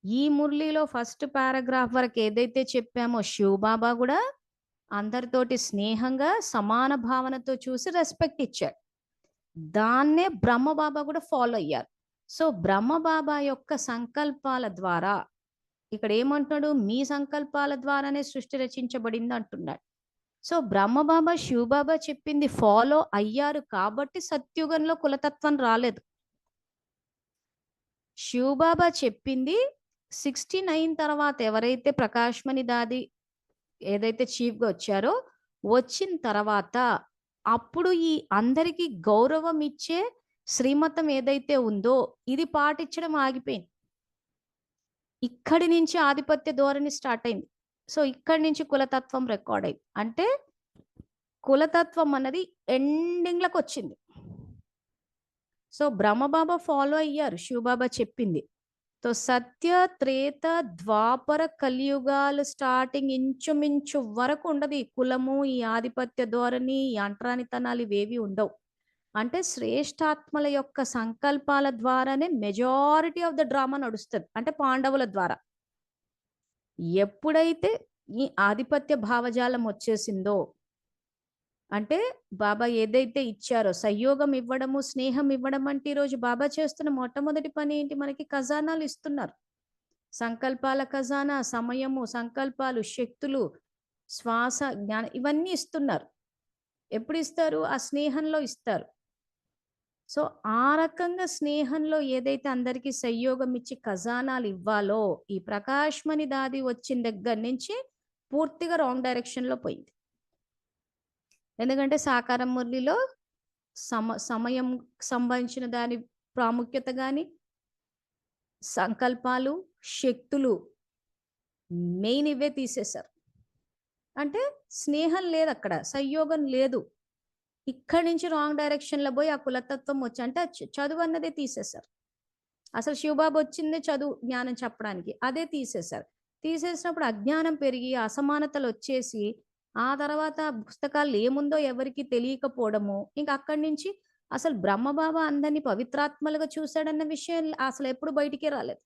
Speaker 2: ఈ మురళిలో ఫస్ట్ పారాగ్రాఫ్ వరకు ఏదైతే చెప్పామో శివబాబా కూడా అందరితోటి స్నేహంగా సమాన భావనతో చూసి రెస్పెక్ట్ ఇచ్చాడు. దాన్నే బ్రహ్మబాబా కూడా ఫాలో అయ్యారు. సో బ్రహ్మబాబా యొక్క సంకల్పాల ద్వారా ఇక్కడ ఏమంటున్నాడు? మీ సంకల్పాల ద్వారానే సృష్టి రచించబడింది అంటున్నాడు. సో బ్రహ్మబాబా శివబాబా చెప్పింది ఫాలో అయ్యారు కాబట్టి సత్యుగంలో కులతత్వం రాలేదు. శివబాబా చెప్పింది 69 తర్వాత ఎవరైతే ప్రకాశ్మణి దాది ఏదైతే చీఫ్ గా వచ్చారో వచ్చిన తర్వాత అప్పుడు ఈ అందరికీ గౌరవం ఇచ్చే శ్రీమతం ఏదైతే ఉందో ఇది పాటించడం ఆగిపోయింది. ఇక్కడి నుంచి ఆధిపత్య ధోరణి స్టార్ట్ అయింది. సో ఇక్కడి నుంచి కులతత్వం రికార్డ్ అయింది. అంటే కులతత్వం అన్నది ఎండింగ్లకు వచ్చింది. సో బ్రహ్మబాబా ఫాలో అయ్యారు శివబాబా చెప్పింది. సో సత్య, త్రేత, ద్వాపర, కలియుగాలు స్టార్టింగ్ ఇంచుమించు వరకు ఉండదు ఈ కులము, ఈ ఆధిపత్య ధోరణి, ఈ అంటరానితనాలు ఇవేవి ఉండవు. అంటే శ్రేష్ఠాత్మల యొక్క సంకల్పాల ద్వారానే మెజారిటీ ఆఫ్ ద డ్రామా నడుస్తుంది, అంటే పాండవుల ద్వారా. ఎప్పుడైతే ఈ ఆధిపత్య భావజాలం వచ్చేసిందో, అంటే బాబా ఏదైతే ఇచ్చారో సహయోగం ఇవ్వడము, స్నేహం ఇవ్వడం, అంటే ఈరోజు బాబా చేస్తున్న మొట్టమొదటి పని ఏంటి? మనకి ఖజానాలు ఇస్తున్నారు. సంకల్పాల ఖజానా, సమయము, సంకల్పాలు, శక్తులు, శ్వాస, జ్ఞానం, ఇవన్నీ ఇస్తున్నారు. ఎప్పుడు ఇస్తారు? ఆ స్నేహంలో ఇస్తారు. సో ఆ రకంగా స్నేహంలో ఏదైతే అందరికీ సహయోగం ఇచ్చి ఖజానాలు ఇవ్వాలో, ఈ ప్రకాశ్మణి దాది వచ్చిన దగ్గర నుంచి పూర్తిగా రాంగ్ డైరెక్షన్ లో పోయింది. ఎందుకంటే సాకారం మురళిలో సమయం సంబంధించిన దాని ప్రాముఖ్యత కానీ, సంకల్పాలు, శక్తులు మెయిన్ ఇవే తీసేశారు. అంటే స్నేహం లేదు, అక్కడ సహయోగం లేదు. ఇక్కడి నుంచి రాంగ్ డైరెక్షన్ లో పోయి ఆ కులతత్వం వచ్చి, అంటే చదువు అన్నదే తీసేశారు. అసలు శివబాబు వచ్చిందే చదువు జ్ఞానం చెప్పడానికి, అదే తీసేశారు. తీసేసినప్పుడు అజ్ఞానం పెరిగి అసమానతలు వచ్చేసి, ఆ తర్వాత పుస్తకాలు ఏముందో ఎవరికి తెలియకపోవడము, ఇంకా అక్కడి నుంచి అసలు బ్రహ్మబాబా అందరినీ పవిత్రాత్మలుగా చూశాడన్న విషయం అసలు ఎప్పుడు బయటికే రాలేదు.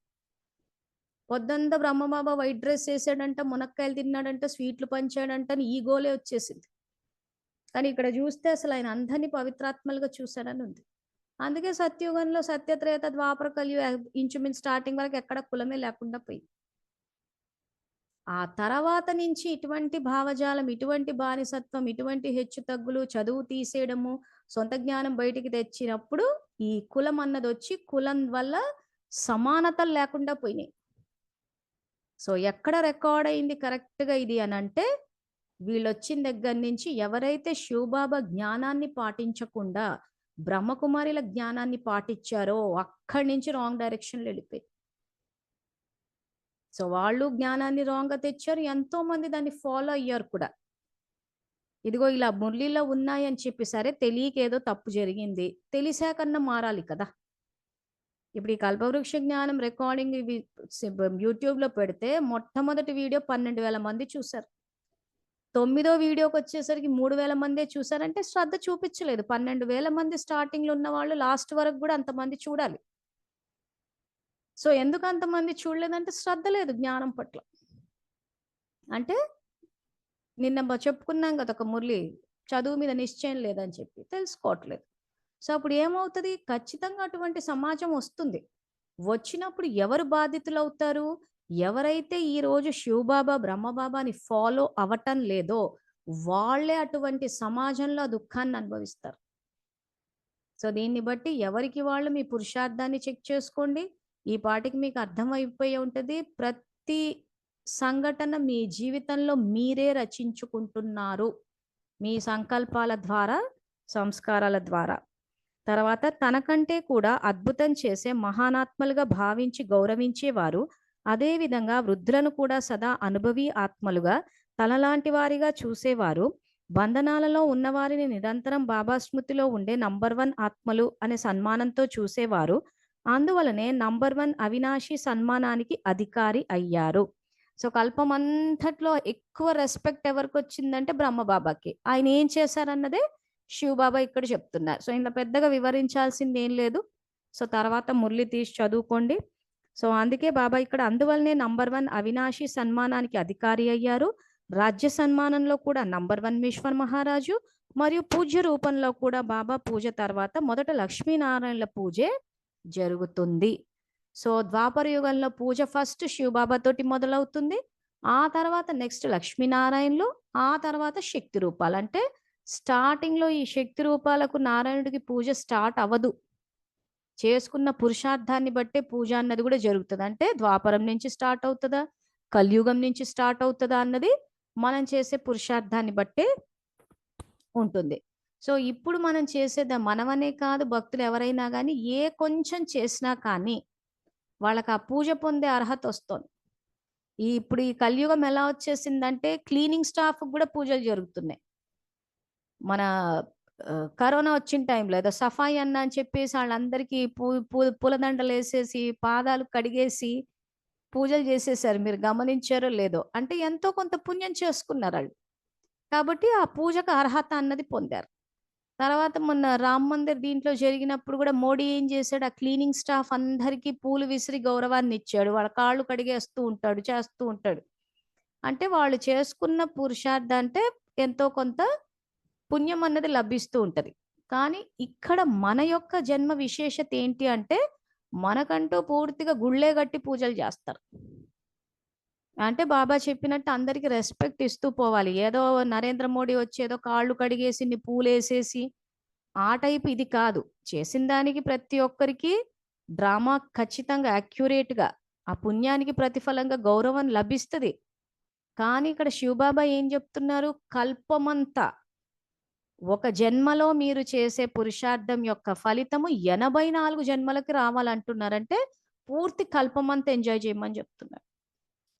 Speaker 2: పొద్దంతా బ్రహ్మబాబా వైట్ డ్రెస్ వేసాడంట, మునక్కాయలు తిన్నాడంట, స్వీట్లు పంచాడంట అని ఈ గోలే వచ్చేసింది. కానీ ఇక్కడ చూస్తే అసలు ఆయన అందరినీ పవిత్రాత్మలుగా చూశాడని ఉంది. అందుకే సత్యుగంలో సత్యత్రేత ద్వాపర కలియుగం ఇంచుమించు స్టార్టింగ్ వరకు ఎక్కడ కులమే లేకుండా పోయింది. ఆ తర్వాత నుంచి ఇటువంటి భావజాలం, ఇటువంటి బానిసత్వం, ఇటువంటి హెచ్చు తగ్గులు, చదువు తీసేయడము, సొంత జ్ఞానం బయటికి తెచ్చినప్పుడు ఈ కులం అన్నది వచ్చి కులం వల్ల సమానతలు లేకుండా పోయినాయి. సో ఎక్కడ రికార్డ్ అయింది కరెక్ట్గా ఇది అని అంటే, వీళ్ళు వచ్చిన దగ్గర నుంచి ఎవరైతే శివబాబా జ్ఞానాన్ని పాటించకుండా బ్రహ్మకుమారిల జ్ఞానాన్ని పాటించారో అక్కడి నుంచి రాంగ్ డైరెక్షన్లో వెళ్ళిపోయి. సో వాళ్ళు జ్ఞానాన్ని రాంగ్గా తెచ్చారు, ఎంతో మంది దాన్ని ఫాలో అయ్యారు కూడా. ఇదిగో ఇలా మురళిలో ఉన్నాయని చెప్పి, సరే తెలియక ఏదో తప్పు జరిగింది, తెలిసాకన్నా మారాలి కదా. ఇప్పుడు ఈ కల్పవృక్ష జ్ఞానం రికార్డింగ్ ఇవి యూట్యూబ్లో పెడితే మొట్టమొదటి వీడియో 12,000 మంది చూశారు. 9వ వీడియోకి వచ్చేసరికి 3,000 మందే చూసారంటే శ్రద్ధ చూపించలేదు. 12,000 మంది స్టార్టింగ్ లో ఉన్న వాళ్ళు లాస్ట్ వరకు కూడా అంతమంది చూడాలి. సో ఎందుకు అంతమంది చూడలేదంటే శ్రద్ధ లేదు జ్ఞానం పట్ల. అంటే నిన్న చెప్పుకున్నాం కదా, ఒక మురళి చదువు మీద నిశ్చయం లేదని చెప్పి తెలుసుకోవట్లేదు. సో అప్పుడు ఏమవుతుంది? ఖచ్చితంగా అటువంటి సమాజం వస్తుంది. వచ్చినప్పుడు ఎవరు బాధితులు అవుతారు? ఎవరైతే ఈ రోజు శివబాబా బ్రహ్మబాబాని ఫాలో అవటం లేదో వాళ్ళే అటువంటి సమాజంలో దుఃఖాన్ని అనుభవిస్తారు. సో దీన్ని బట్టి ఎవరికి వాళ్ళు మీ పురుషార్థాన్ని చెక్ చేసుకోండి. ఈ పాటికి మీకు అర్థమైపోయి ఉంటుంది. ప్రతి సంఘటన మీ జీవితంలో మీరే రచించుకుంటున్నారు, మీ సంకల్పాల ద్వారా, సంస్కారాల ద్వారా. తర్వాత తనకంటే కూడా అద్భుతం చేసే మహానాత్మలుగా భావించి గౌరవించేవారు, అదేవిధంగా వృద్ధులను కూడా సదా అనుభవీ ఆత్మలుగా తనలాంటి వారిగా చూసేవారు, బంధనాలలో ఉన్నవారిని నిరంతరం బాబా స్మృతిలో ఉండే నంబర్ 1 ఆత్మలు అనే సన్మానంతో చూసేవారు. అందువలనే నంబర్ 1 అవినాశి సన్మానానికి అధికారి అయ్యారు. సో కల్పం అంతట్లో ఎక్కువ రెస్పెక్ట్ ఎవరికి వచ్చిందంటే బ్రహ్మబాబాకి. ఆయన ఏం చేశారన్నదే శివబాబా ఇక్కడ చెప్తున్నారు. సో ఇంత పెద్దగా వివరించాల్సింది ఏం లేదు. సో తర్వాత మురళి తీసి చదువుకోండి. సో అందుకే బాబా ఇక్కడ అందువల్లనే నంబర్ 1 అవినాశి సన్మానానికి అధికారి అయ్యారు. రాజ్య సన్మానంలో కూడా నంబర్ 1 ఈశ్వర్ మహారాజు, మరియు పూజ్య రూపంలో కూడా బాబా పూజ తర్వాత మొదట లక్ష్మీనారాయణల పూజే జరుగుతుంది. సో ద్వాపర యుగంలో పూజ ఫస్ట్ శివబాబా తోటి మొదలవుతుంది, ఆ తర్వాత నెక్స్ట్ లక్ష్మీనారాయణలు, ఆ తర్వాత శక్తి రూపాలు. అంటే స్టార్టింగ్ లో ఈ శక్తి రూపాలకు నారాయణుడికి పూజ స్టార్ట్ అవ్వదు, చేసుకున్న పురుషార్థాన్ని బట్టే పూజ అన్నది కూడా జరుగుతుంది. అంటే ద్వాపరం నుంచి స్టార్ట్ అవుతుందా, కలియుగం నుంచి స్టార్ట్ అవుతుందా అన్నది మనం చేసే పురుషార్థాన్ని బట్టే ఉంటుంది. సో ఇప్పుడు మనం చేసేది మనమనే కాదు, భక్తులు ఎవరైనా కానీ ఏ కొంచెం చేసినా కానీ వాళ్ళకి ఆ పూజ పొందే అర్హత వస్తుంది. ఇప్పుడు ఈ కలియుగం ఎలా వచ్చేసిందంటే క్లీనింగ్ స్టాఫ్ కూడా పూజలు జరుగుతున్నాయి. మన కరోనా వచ్చిన టైంలో ఏదో సఫాయి అన్న అని చెప్పేసి వాళ్ళందరికీ పూలదండలు వేసేసి పాదాలు కడిగేసి పూజలు చేసేసారు. మీరు గమనించారో లేదో, అంటే ఎంతో కొంత పుణ్యం చేసుకున్నారు వాళ్ళు, కాబట్టి ఆ పూజకు అర్హత అన్నది పొందారు. తర్వాత మొన్న రామ్ మందిర్ దీంట్లో జరిగినప్పుడు కూడా మోడీ ఏం చేశాడు, ఆ క్లీనింగ్ స్టాఫ్ అందరికీ పూలు విసిరి గౌరవాన్ని ఇచ్చాడు. వాళ్ళ కాళ్ళు కడిగేస్తూ ఉంటాడు, చేస్తూ ఉంటాడు. అంటే వాళ్ళు చేసుకున్న పురుషార్థం అంటే ఎంతో కొంత పుణ్యం అన్నది లభిస్తూ ఉంటది. కానీ ఇక్కడ మన యొక్క జన్మ విశేషత ఏంటి అంటే మనకంటూ పూర్తిగా గుళ్ళే కట్టి పూజలు చేస్తారు. అంటే బాబా చెప్పినట్టు అందరికి రెస్పెక్ట్ ఇస్తూ పోవాలి. ఏదో నరేంద్ర మోడీ వచ్చి ఏదో కాళ్ళు కడిగేసి పూలేసేసి ఆ టైప్ ఇది కాదు. చేసిన దానికి ప్రతి ఒక్కరికి డ్రామా ఖచ్చితంగా accurate గా ఆ పుణ్యానికి ప్రతిఫలంగా గౌరవం లభిస్తది. కానీ ఇక్కడ శివబాబా ఏం చెప్తున్నారు, కల్పమంతా ఒక జన్మలో మీరు చేసే పురుషార్థం యొక్క ఫలితము 84 జన్మలకి రావాలంటున్నారంటే పూర్తి కల్పమంతా ఎంజాయ్ చేయమని చెప్తున్నారు.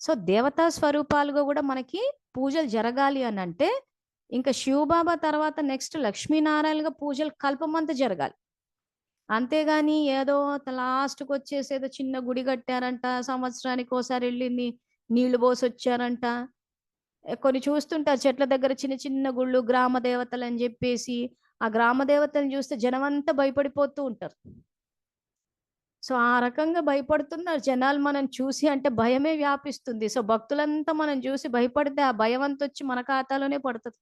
Speaker 2: సో దేవతా స్వరూపాలుగా కూడా మనకి పూజలు జరగాలి అని అంటే ఇంకా శివబాబా తర్వాత నెక్స్ట్ లక్ష్మీనారాయణగా పూజలు కల్పమంతా జరగాలి. అంతేగాని ఏదో లాస్ట్కి వచ్చేసి ఏదో చిన్న గుడి కట్టారంట, సంవత్సరానికి ఒకసారి వెళ్ళి నీళ్లు పోసి వచ్చారంట. కొన్ని చూస్తుంటారు చెట్ల దగ్గర చిన్న చిన్న గుళ్ళు గ్రామ దేవతలు అని చెప్పేసి, ఆ గ్రామ దేవతలను చూస్తే జనం అంతా భయపడిపోతూ ఉంటారు. సో ఆ రకంగా భయపడుతున్నారు జనాలు మనం చూసి, అంటే భయమే వ్యాపిస్తుంది. సో భక్తులంతా మనం చూసి భయపడితే ఆ భయం అంతా వచ్చి మన ఖాతాలోనే పడుతుంది.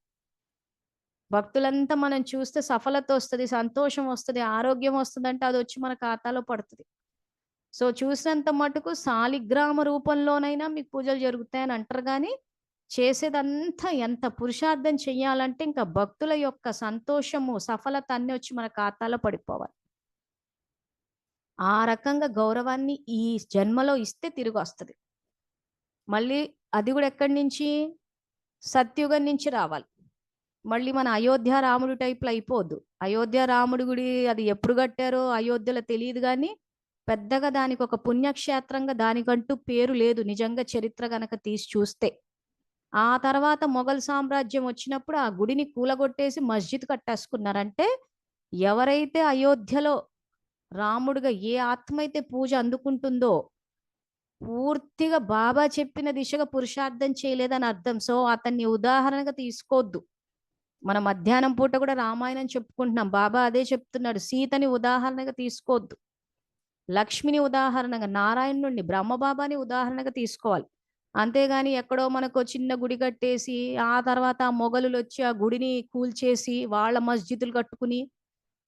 Speaker 2: భక్తులంతా మనం చూస్తే సఫలత వస్తుంది, సంతోషం వస్తుంది, ఆరోగ్యం వస్తుంది, అంటే అది వచ్చి మన ఖాతాలో పడుతుంది. సో చూసినంత మటుకు శాలిగ్రామ రూపంలోనైనా మీకు పూజలు జరుగుతాయని అంటారు. కానీ చేసేదంతా ఎంత పురుషార్థం చెయ్యాలంటే ఇంకా భక్తుల యొక్క సంతోషము సఫలత అన్ని వచ్చి మన ఖాతాలో పడిపోవాలి. ఆ రకంగా గౌరవాన్ని ఈ జన్మలో ఇస్తే తిరిగి వస్తుంది. మళ్ళీ అది కూడా ఎక్కడి నుంచి, సత్యుగం నుంచి రావాలి. మళ్ళీ మన అయోధ్య రాముడు టైప్లో అయిపోద్దు. అయోధ్య రాముడి గుడి అది ఎప్పుడు కట్టారో అయోధ్యలో తెలియదు, కానీ పెద్దగా దానికి ఒక పుణ్యక్షేత్రంగా దానికంటూ పేరు లేదు నిజంగా చరిత్ర గనక తీసి చూస్తే. ఆ తర్వాత మొఘల్ సామ్రాజ్యం వచ్చినప్పుడు ఆ గుడిని కూలగొట్టేసి మస్జిద్ కట్టేసుకున్నారంటే ఎవరైతే అయోధ్యలో రాముడుగా ఏ ఆత్మ అయితే పూజ అందుకుంటుందో పూర్తిగా బాబా చెప్పిన దిశగా పురుషార్థం చేయలేదని అర్థం. సో అతన్ని ఉదాహరణగా తీసుకోవద్దు. మన మధ్యాహ్నం పూట కూడా రామాయణం చెప్పుకుంటున్నాం, బాబా అదే చెప్తున్నాడు, సీతని ఉదాహరణగా తీసుకోవద్దు, లక్ష్మిని ఉదాహరణగా, నారాయణుడిని బ్రహ్మబాబాని ఉదాహరణగా తీసుకోవాలి. అంతేగాని ఎక్కడో మనకు చిన్న గుడి కట్టేసి ఆ తర్వాత ఆ మొఘలులు వచ్చి ఆ గుడిని కూల్చేసి వాళ్ళ మస్జిదులు కట్టుకుని,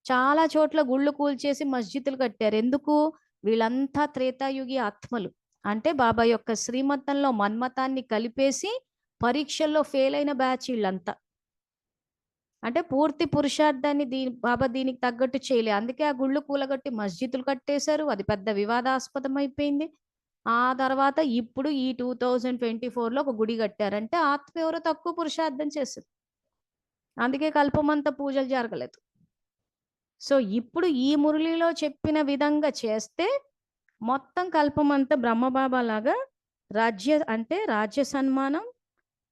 Speaker 2: చాలా చోట్ల గుళ్ళు కూల్చేసి మస్జిదులు కట్టారు. ఎందుకు? వీళ్ళంతా త్రేతాయుగి ఆత్మలు. అంటే బాబా యొక్క శ్రీమతంలో మన్మతాన్ని కలిపేసి పరీక్షల్లో ఫెయిల్ అయిన బ్యాచ్ వీళ్ళంతా. అంటే పూర్తి పురుషార్థాన్ని బాబా దీనికి తగ్గట్టు చేయలే. అందుకే ఆ గుళ్ళు కూలగొట్టి మస్జిదులు కట్టేశారు. అది పెద్ద వివాదాస్పదం అయిపోయింది. ఆ తర్వాత ఇప్పుడు ఈ 2024లో ఒక గుడి కట్టారంటే ఆత్మ ఎవరో తక్కువ పురుషార్థం చేసింది. అందుకే కల్పమంతా పూజలు జరగలేదు. సో ఇప్పుడు ఈ మురళిలో చెప్పిన విధంగా చేస్తే మొత్తం కల్పమంతా బ్రహ్మబాబా లాగా రాజ్య సన్మానం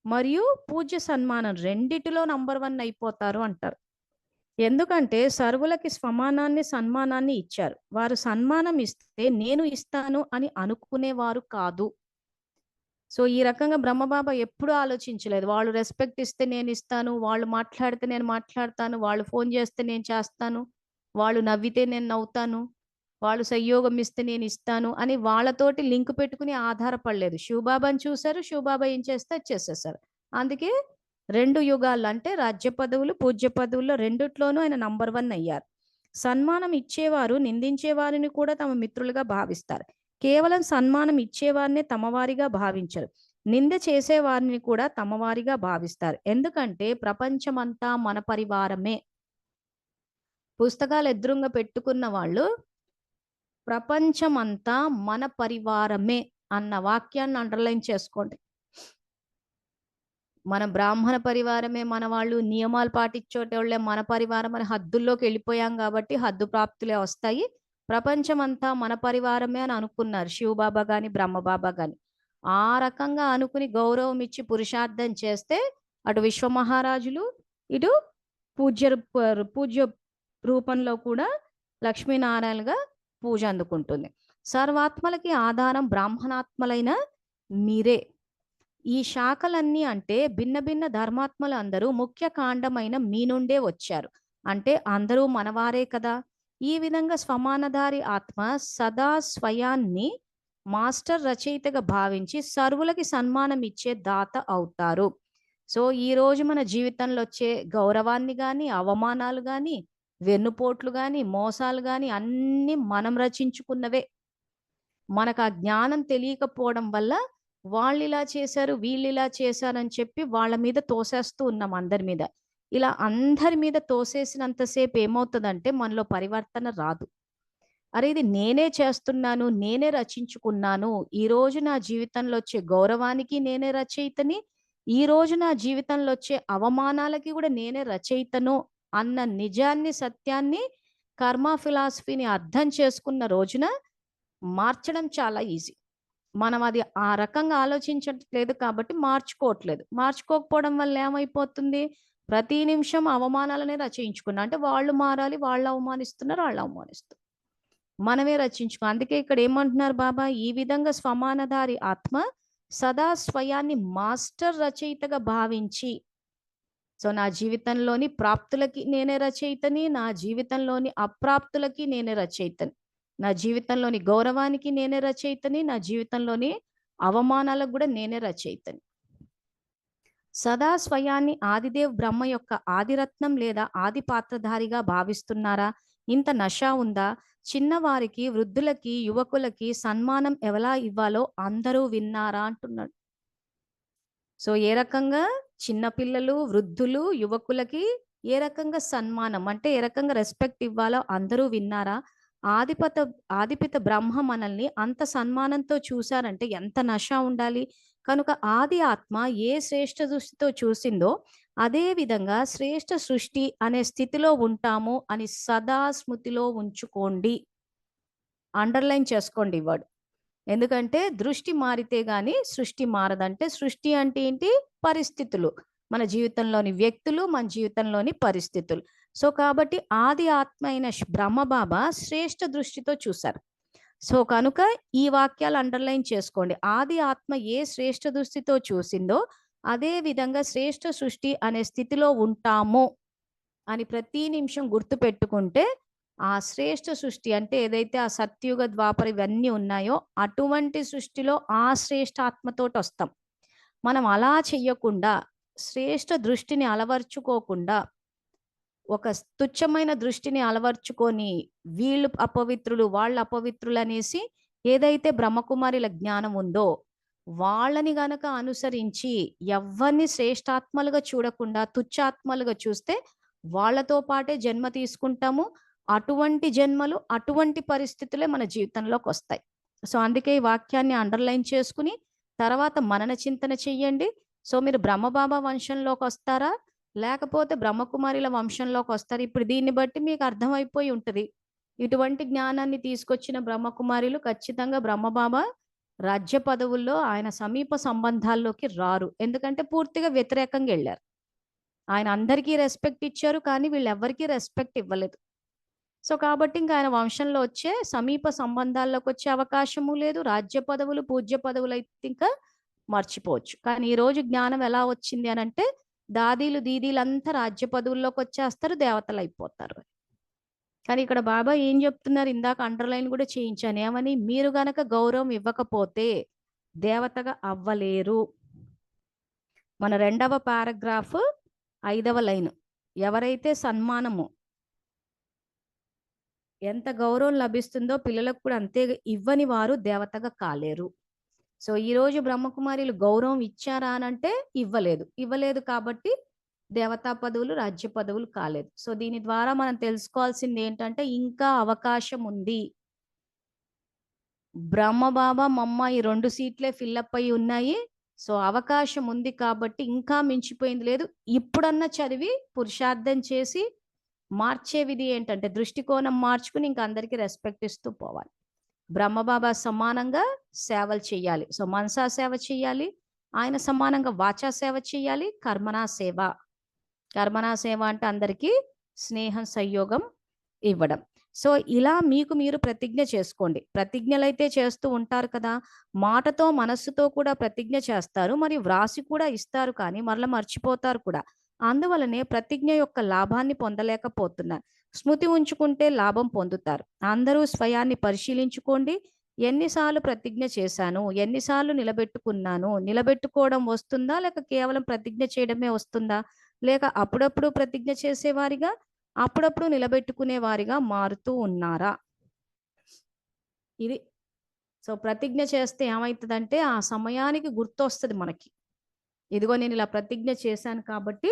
Speaker 2: మరియు పూజ్య సన్మానం రెండిటిలో నంబర్ 1 అయిపోతారు అంటారు. ఎందుకంటే సర్వులకి స్వమానాన్ని సన్మానాన్ని ఇచ్చారు. వారు సన్మానం ఇస్తే నేను ఇస్తాను అని అనుకునేవారు కాదు. సో ఈ రకంగా బ్రహ్మబాబా ఎప్పుడూ ఆలోచించలేదు, వాళ్ళు రెస్పెక్ట్ ఇస్తే నేను ఇస్తాను, వాళ్ళు మాట్లాడితే నేను మాట్లాడతాను, వాళ్ళు ఫోన్ చేస్తే నేను చేస్తాను, వాళ్ళు నవ్వితే నేను నవ్వుతాను, వాళ్ళు సహయోగం ఇస్తే నేను ఇస్తాను అని వాళ్ళతోటి లింక్ పెట్టుకుని ఆధారపడలేదు. శివబాబాని చూశారు, శివబాబా ఏం చేస్తే అది చేసేసారు. అందుకే 2 యుగాలు అంటే రాజ్య పదవులు పూజ్య పదవుల్లో రెండిట్లోనూ ఆయన నంబర్ 1 అయ్యారు. సన్మానం ఇచ్చేవారు నిందించే వారిని కూడా తమ మిత్రులుగా భావిస్తారు. కేవలం సన్మానం ఇచ్చేవారిని తమవారిగా భావించరు, నింద చేసేవారిని కూడా తమవారిగా భావిస్తారు. ఎందుకంటే ప్రపంచమంతా మన పరివారమే. పుస్తకాలు ఎదురుగా పెట్టుకున్న వాళ్ళు ప్రపంచమంతా మన పరివారమే అన్న వాక్యాన్ని అండర్లైన్ చేసుకోండి. మన బ్రాహ్మణ పరివారమే మన వాళ్ళు, నియమాలు పాటించేటోళ్ళే మన పరివారం అని హద్దుల్లోకి వెళ్ళిపోయాం కాబట్టి హద్దు ప్రాప్తులే వస్తాయి. ప్రపంచమంతా మన పరివారమే అని అనుకున్నారు శివబాబా గాని బ్రహ్మబాబా గాని. ఆ రకంగా అనుకుని గౌరవం ఇచ్చి పురుషార్థం చేస్తే అటు విశ్వమహారాజులు ఇటు పూజ్య రూపంలో కూడా లక్ష్మీనారాయణగా పూజ అందుకుంటుంది. సర్వాత్మలకి ఆధారం బ్రాహ్మణాత్మలైన మీరే. ఈ శాఖలన్నీ అంటే భిన్న భిన్న ధర్మాత్మలు అందరూ ముఖ్య కాండమైన మీ నుండే వచ్చారు. అంటే అందరూ మనవారే కదా. ఈ విధంగా స్వమానధారి ఆత్మ సదా స్వయాన్ని మాస్టర్ రచయితగా భావించి సర్వులకి సన్మానం ఇచ్చే దాత అవుతారు. సో ఈ రోజు మన జీవితంలో వచ్చే గౌరవాన్ని కానీ, అవమానాలు కానీ, వెన్నుపోట్లు కానీ, మోసాలు కానీ అన్ని మనం రచించుకున్నవే. మనకు ఆ జ్ఞానం తెలియకపోవడం వల్ల వాళ్ళు ఇలా చేశారు, వీళ్ళు ఇలా చేశారని చెప్పి వాళ్ళ మీద తోసేస్తూ ఉన్నాం అందరి మీద. ఇలా అందరి మీద తోసేసినంతసేపు ఏమవుతుందంటే మనలో పరివర్తన రాదు. అరే ఇది నేనే చేస్తున్నాను, నేనే రచించుకున్నాను, ఈ రోజు నా జీవితంలో వచ్చే గౌరవానికి నేనే రచయితని, ఈ రోజు నా జీవితంలో వచ్చే అవమానాలకి కూడా నేనే రచయితను అన్న నిజాన్ని, సత్యాన్ని, కర్మ ఫిలాసఫీని అర్థం చేసుకున్న రోజున మార్చడం చాలా ఈజీ. మనం అది ఆ రకంగా ఆలోచించట్లేదు కాబట్టి మార్చుకోవట్లేదు. మార్చుకోకపోవడం వల్ల ఏమైపోతుంది, ప్రతి నిమిషం అవమానాలనే రచయించుకున్నా. అంటే వాళ్ళు మారాలి, వాళ్ళు అవమానిస్తున్నారు, వాళ్ళు అవమానిస్తున్నారు, మనమే రచించుకో. అందుకే ఇక్కడ ఏమంటున్నారు బాబా, ఈ విధంగా స్వమానధారి ఆత్మ సదా స్వయాన్ని మాస్టర్ రచయితగా భావించి, సో నా జీవితంలోని ప్రాప్తులకి నేనే రచయితని, నా జీవితంలోని అప్రాప్తులకి నేనే రచయితని, నా జీవితంలోని గౌరవానికి నేనే రచయితని, నా జీవితంలోని అవమానాలకు కూడా నేనే రచయితని. సదా స్వయాన్ని ఆదిదేవ్ బ్రహ్మ యొక్క ఆదిరత్నం లేదా ఆది పాత్రధారిగా భావిస్తున్నారా? ఇంత నష ఉందా? చిన్నవారికి, వృద్ధులకి, యువకులకి సన్మానం ఎలా ఇవ్వాలో అందరూ విన్నారా అంటున్నాడు. సో ఏ రకంగా చిన్నపిల్లలు, వృద్ధులు, యువకులకి ఏ రకంగా సన్మానం అంటే ఏ రకంగా రెస్పెక్ట్ ఇవ్వాలో అందరూ విన్నారా? ఆదిపిత బ్రహ్మ మనల్ని అంత సన్మానంతో చూశారంటే ఎంత నష ఉండాలి. కనుక ఆది ఆత్మ ఏ శ్రేష్ఠ దృష్టితో చూసిందో అదే విధంగా శ్రేష్ఠ సృష్టి అనే స్థితిలో ఉంటాము అని సదా స్మృతిలో ఉంచుకోండి. అండర్లైన్ చేసుకోండి వర్డ్. ఎందుకంటే దృష్టి మారితే గాని సృష్టి మారదంటే, సృష్టి అంటే ఏంటి? పరిస్థితులు, మన జీవితంలోని వ్యక్తులు, మన జీవితంలోని పరిస్థితులు. సో కాబట్టి ఆది ఆత్మ అయిన బ్రహ్మబాబా శ్రేష్ఠ దృష్టితో చూశారు. సో కనుక ఈ వాక్యాలు అండర్లైన్ చేసుకోండి. ఆది ఆత్మ ఏ శ్రేష్ఠ దృష్టితో చూసిందో అదే విధంగా శ్రేష్ఠ సృష్టి అనే స్థితిలో ఉంటాము అని ప్రతి నిమిషం గుర్తు పెట్టుకుంటే ఆ శ్రేష్ఠ సృష్టి అంటే ఏదైతే ఆ సత్యుగ ద్వాపర ఇవన్నీ ఉన్నాయో అటువంటి సృష్టిలో ఆ శ్రేష్ఠ ఆత్మతోటి వస్తాం. మనం అలా చెయ్యకుండా, శ్రేష్ఠ దృష్టిని అలవర్చుకోకుండా, ఒక తుచ్చమైన దృష్టిని అలవర్చుకొని వీళ్ళు అపవిత్రులు, వాళ్ళు అపవిత్రులు అనేసి ఏదైతే బ్రహ్మకుమారిల జ్ఞానం ఉందో వాళ్ళని గనక అనుసరించి ఎవరిని శ్రేష్ఠాత్మలుగా చూడకుండా తుచ్చాత్మలుగా చూస్తే వాళ్ళతో పాటే జన్మ తీసుకుంటాము. అటువంటి జన్మలు, అటువంటి పరిస్థితులే మన జీవితంలోకి వస్తాయి. సో అందుకే ఈ వాక్యాన్ని అండర్లైన్ చేసుకుని తర్వాత మనన చింతన చెయ్యండి. సో మీరు బ్రహ్మబాబా వంశంలోకి వస్తారా, లేకపోతే బ్రహ్మకుమారిల వంశంలోకి వస్తారు? ఇప్పుడు దీన్ని బట్టి మీకు అర్థమైపోయి ఉంటుంది. ఇటువంటి జ్ఞానాన్ని తీసుకొచ్చిన బ్రహ్మకుమారిలు ఖచ్చితంగా బ్రహ్మబాబా రాజ్య పదవుల్లో ఆయన సమీప సంబంధాల్లోకి రారు. ఎందుకంటే పూర్తిగా వ్యతిరేకంగా వెళ్ళారు. ఆయన అందరికీ రెస్పెక్ట్ ఇచ్చారు, కానీ వీళ్ళెవ్వరికీ రెస్పెక్ట్ ఇవ్వలేదు. సో కాబట్టి ఇంకా ఆయన వంశంలో వచ్చే సమీప సంబంధాల్లోకి వచ్చే అవకాశము లేదు. రాజ్య పదవులు, పూజ్య పదవులు అయితే ఇంకా మర్చిపోవచ్చు. కానీ ఈ రోజు జ్ఞానం ఎలా వచ్చింది అని అంటే దాదీలు, దీదీలంతా రాజ్య పదవుల్లోకి వచ్చేస్తారు, దేవతలు అయిపోతారు. కానీ ఇక్కడ బాబా ఏం చెప్తున్నారు, ఇందాక అండర్లైన్ కూడా చేయించాను. ఏమని? మీరు గనక గౌరవం ఇవ్వకపోతే దేవతగా అవ్వలేరు. మన 2వ పారాగ్రాఫ్ 5వ లైన్, ఎవరైతే సన్మానము, ఎంత గౌరవం లభిస్తుందో పిల్లలకు కూడా అంతే ఇవ్వని వారు దేవతగా కాలేరు. సో ఈ రోజు బ్రహ్మకుమారిలు గౌరవం ఇచ్చారా అనంటే ఇవ్వలేదు కాబట్టి దేవతా పదవులు, రాజ్య పదవులు కాలేదు. సో దీని ద్వారా మనం తెలుసుకోవాల్సింది ఏంటంటే ఇంకా అవకాశం ఉంది. బ్రహ్మబాబా మమ్మ ఈ 2 సీట్లే ఫిల్అప్ అయి ఉన్నాయి. సో అవకాశం ఉంది కాబట్టి ఇంకా మించిపోయింది లేదు. ఇప్పుడన్నా చదివి పురుషార్థం చేసి మార్చే విధి ఏంటంటే దృష్టికోణం మార్చుకుని ఇంకా అందరికీ రెస్పెక్ట్ ఇస్తూ పోవాలి. బ్రహ్మబాబా సమానంగా సేవలు చేయాలి. సో మనసా సేవ చేయాలి, ఆయన సమానంగా వాచా సేవ చేయాలి, కర్మనా సేవ అంటే అందరికీ స్నేహం, సంయోగం ఇవ్వడం. సో ఇలా మీకు మీరు ప్రతిజ్ఞ చేసుకోండి. ప్రతిజ్ఞలైతే చేస్తూ ఉంటారు కదా, మాటతో మనస్సుతో కూడా ప్రతిజ్ఞ చేస్తారు, మరియు వ్రాసి కూడా ఇస్తారు, కానీ మరలా మర్చిపోతారు కూడా. అందువలనే ప్రతిజ్ఞ యొక్క లాభాన్ని పొందలేకపోతున్నారు. స్మృతి ఉంచుకుంటే లాభం పొందుతారు. అందరూ స్వయాన్ని పరిశీలించుకోండి. ఎన్నిసార్లు ప్రతిజ్ఞ చేశాను, ఎన్నిసార్లు నిలబెట్టుకున్నాను, నిలబెట్టుకోవడం వస్తుందా, లేక కేవలం ప్రతిజ్ఞ చేయడమే వస్తుందా, లేక అప్పుడప్పుడు ప్రతిజ్ఞ చేసేవారిగా అప్పుడప్పుడు నిలబెట్టుకునే వారిగా మారుతూ ఉన్నారా? ఇది. సో ప్రతిజ్ఞ చేస్తే ఏమవుతుందంటే ఆ సమయానికి గుర్తొస్తుంది మనకి, ఇదిగో నేను ఇలా ప్రతిజ్ఞ చేశాను కాబట్టి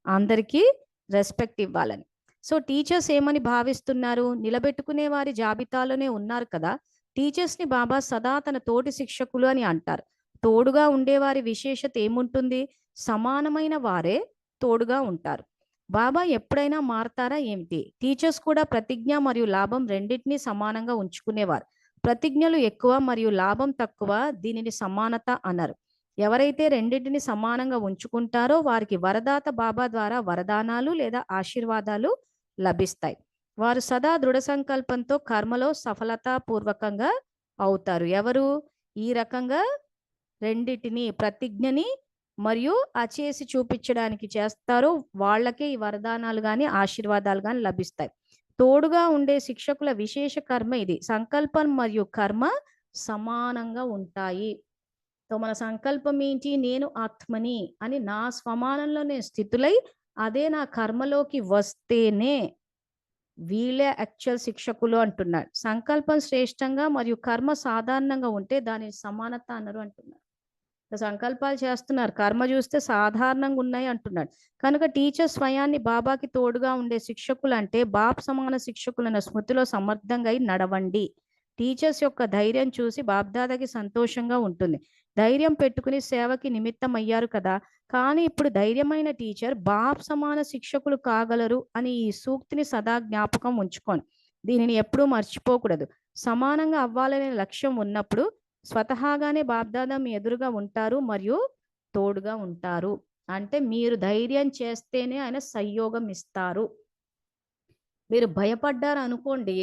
Speaker 2: అందరికీ రెస్పెక్ట్ ఇవ్వాలని. సో టీచర్స్ ఏమని భావిస్తున్నారు? నిలబెట్టుకునే వారి జాబితాలోనే ఉన్నారు కదా. టీచర్స్ ని బాబా సదా తన తోటి శిక్షకులు అని అంటారు. తోడుగా ఉండేవారి విశేషత ఏముంటుంది? సమానమైన వారే తోడుగా ఉంటారు. బాబా ఎప్పుడైనా మారతారా ఏమిటి? టీచర్స్ కూడా ప్రతిజ్ఞ మరియు లాభం రెండింటినీ సమానంగా ఉంచుకునేవారు. ప్రతిజ్ఞలు ఎక్కువ మరియు లాభం తక్కువ, దీనిని సమానత అన్నారు. ఎవరైతే రెండింటిని సమానంగా ఉంచుకుంటారో వారికి వరదాత బాబా ద్వారా వరదానాలు లేదా ఆశీర్వాదాలు లభిస్తాయి. వారు సదా దృఢ సంకల్పంతో కర్మలో సఫలతాపూర్వకంగా అవుతారు. ఎవరు ఈ రకంగా రెండిటిని, ప్రతిజ్ఞని మరియు చేసి చూపించడానికి చేస్తారో వాళ్ళకే ఈ వరదానాలు కానీ ఆశీర్వాదాలు కానీ లభిస్తాయి. తోడుగా ఉండే శిక్షకుల విశేష కర్మ ఇది. సంకల్పం మరియు కర్మ సమానంగా ఉంటాయి. సో మన సంకల్పం ఏంటి? నేను ఆత్మని అని నా స్వమానంలో నేను స్థితులై అదే నా కర్మలోకి వస్తేనే వీళ్ళే యాక్చువల్ శిక్షకులు అంటున్నాడు. సంకల్పం శ్రేష్టంగా మరియు కర్మ సాధారణంగా ఉంటే దాని సమానత అన్నారు అంటున్నారు. సంకల్పాలు చేస్తున్నారు, కర్మ చూస్తే సాధారణంగా ఉన్నాయి అంటున్నాడు. కనుక టీచర్ స్వయాన్ని బాబాకి తోడుగా ఉండే శిక్షకులు అంటే బాప్ సమాన శిక్షకులను స్మృతిలో సమర్థంగా నడవండి. టీచర్స్ యొక్క ధైర్యం చూసి బాబ్దాదాకి సంతోషంగా ఉంటుంది. ధైర్యం పెట్టుకుని సేవకి నిమిత్తం అయ్యారు కదా, కానీ ఇప్పుడు ధైర్యమైన టీచర్ బాప్ సమాన శిక్షకులు కాగలరు అని ఈ సూక్తిని సదా జ్ఞాపకం ఉంచుకోండి. దీనిని ఎప్పుడూ మర్చిపోకూడదు. సమానంగా అవ్వాలనే లక్ష్యం ఉన్నప్పుడు స్వతహాగానే బాబ్దాదా మీ ఎదురుగా ఉంటారు మరియు తోడుగా ఉంటారు. అంటే మీరు ధైర్యం చేస్తేనే ఆయన సహయోగం ఇస్తారు. మీరు భయపడ్డారు అనుకోండి,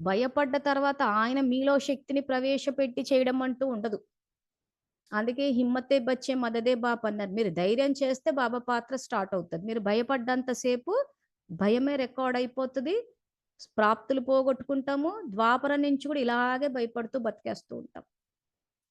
Speaker 2: భయపడ్డ తర్వాత ఆయన మీలో శక్తిని ప్రవేశపెట్టి చేయడం అంటూ ఉండదు. అందుకే హిమ్మతే బచ్చే మదదే బాప్ అన్నారు. మీరు ధైర్యం చేస్తే బాబా పాత్ర స్టార్ట్ అవుతుంది. మీరు భయపడ్డంతసేపు భయమే రికార్డ్ అయిపోతుంది, ప్రాప్తులు పోగొట్టుకుంటాము. ద్వాపర నుంచి కూడా ఇలాగే భయపడుతూ బతికేస్తూ ఉంటాం.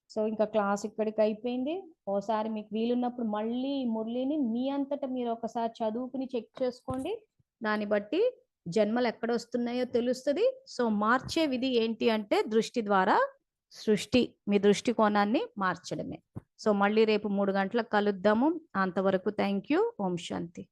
Speaker 2: సో ఇంకా క్లాస్ ఇక్కడికి అయిపోయింది. ఓసారి మీకు వీలున్నప్పుడు మళ్ళీ మురళిని మీ అంతటా మీరు ఒకసారి చదువుకుని చెక్ చేసుకోండి. దాన్ని బట్టి జన్మలు ఎక్కడ వస్తున్నాయో తెలుస్తుంది. సో మార్చే విధి ఏంటి అంటే దృష్టి ద్వారా సృష్టి, మీ దృష్టికోణాన్ని మార్చడమే. సో మళ్ళీ రేపు 3 గంటలకు కలుద్దాము. అంతవరకు థ్యాంక్ యూ. Om Shanti.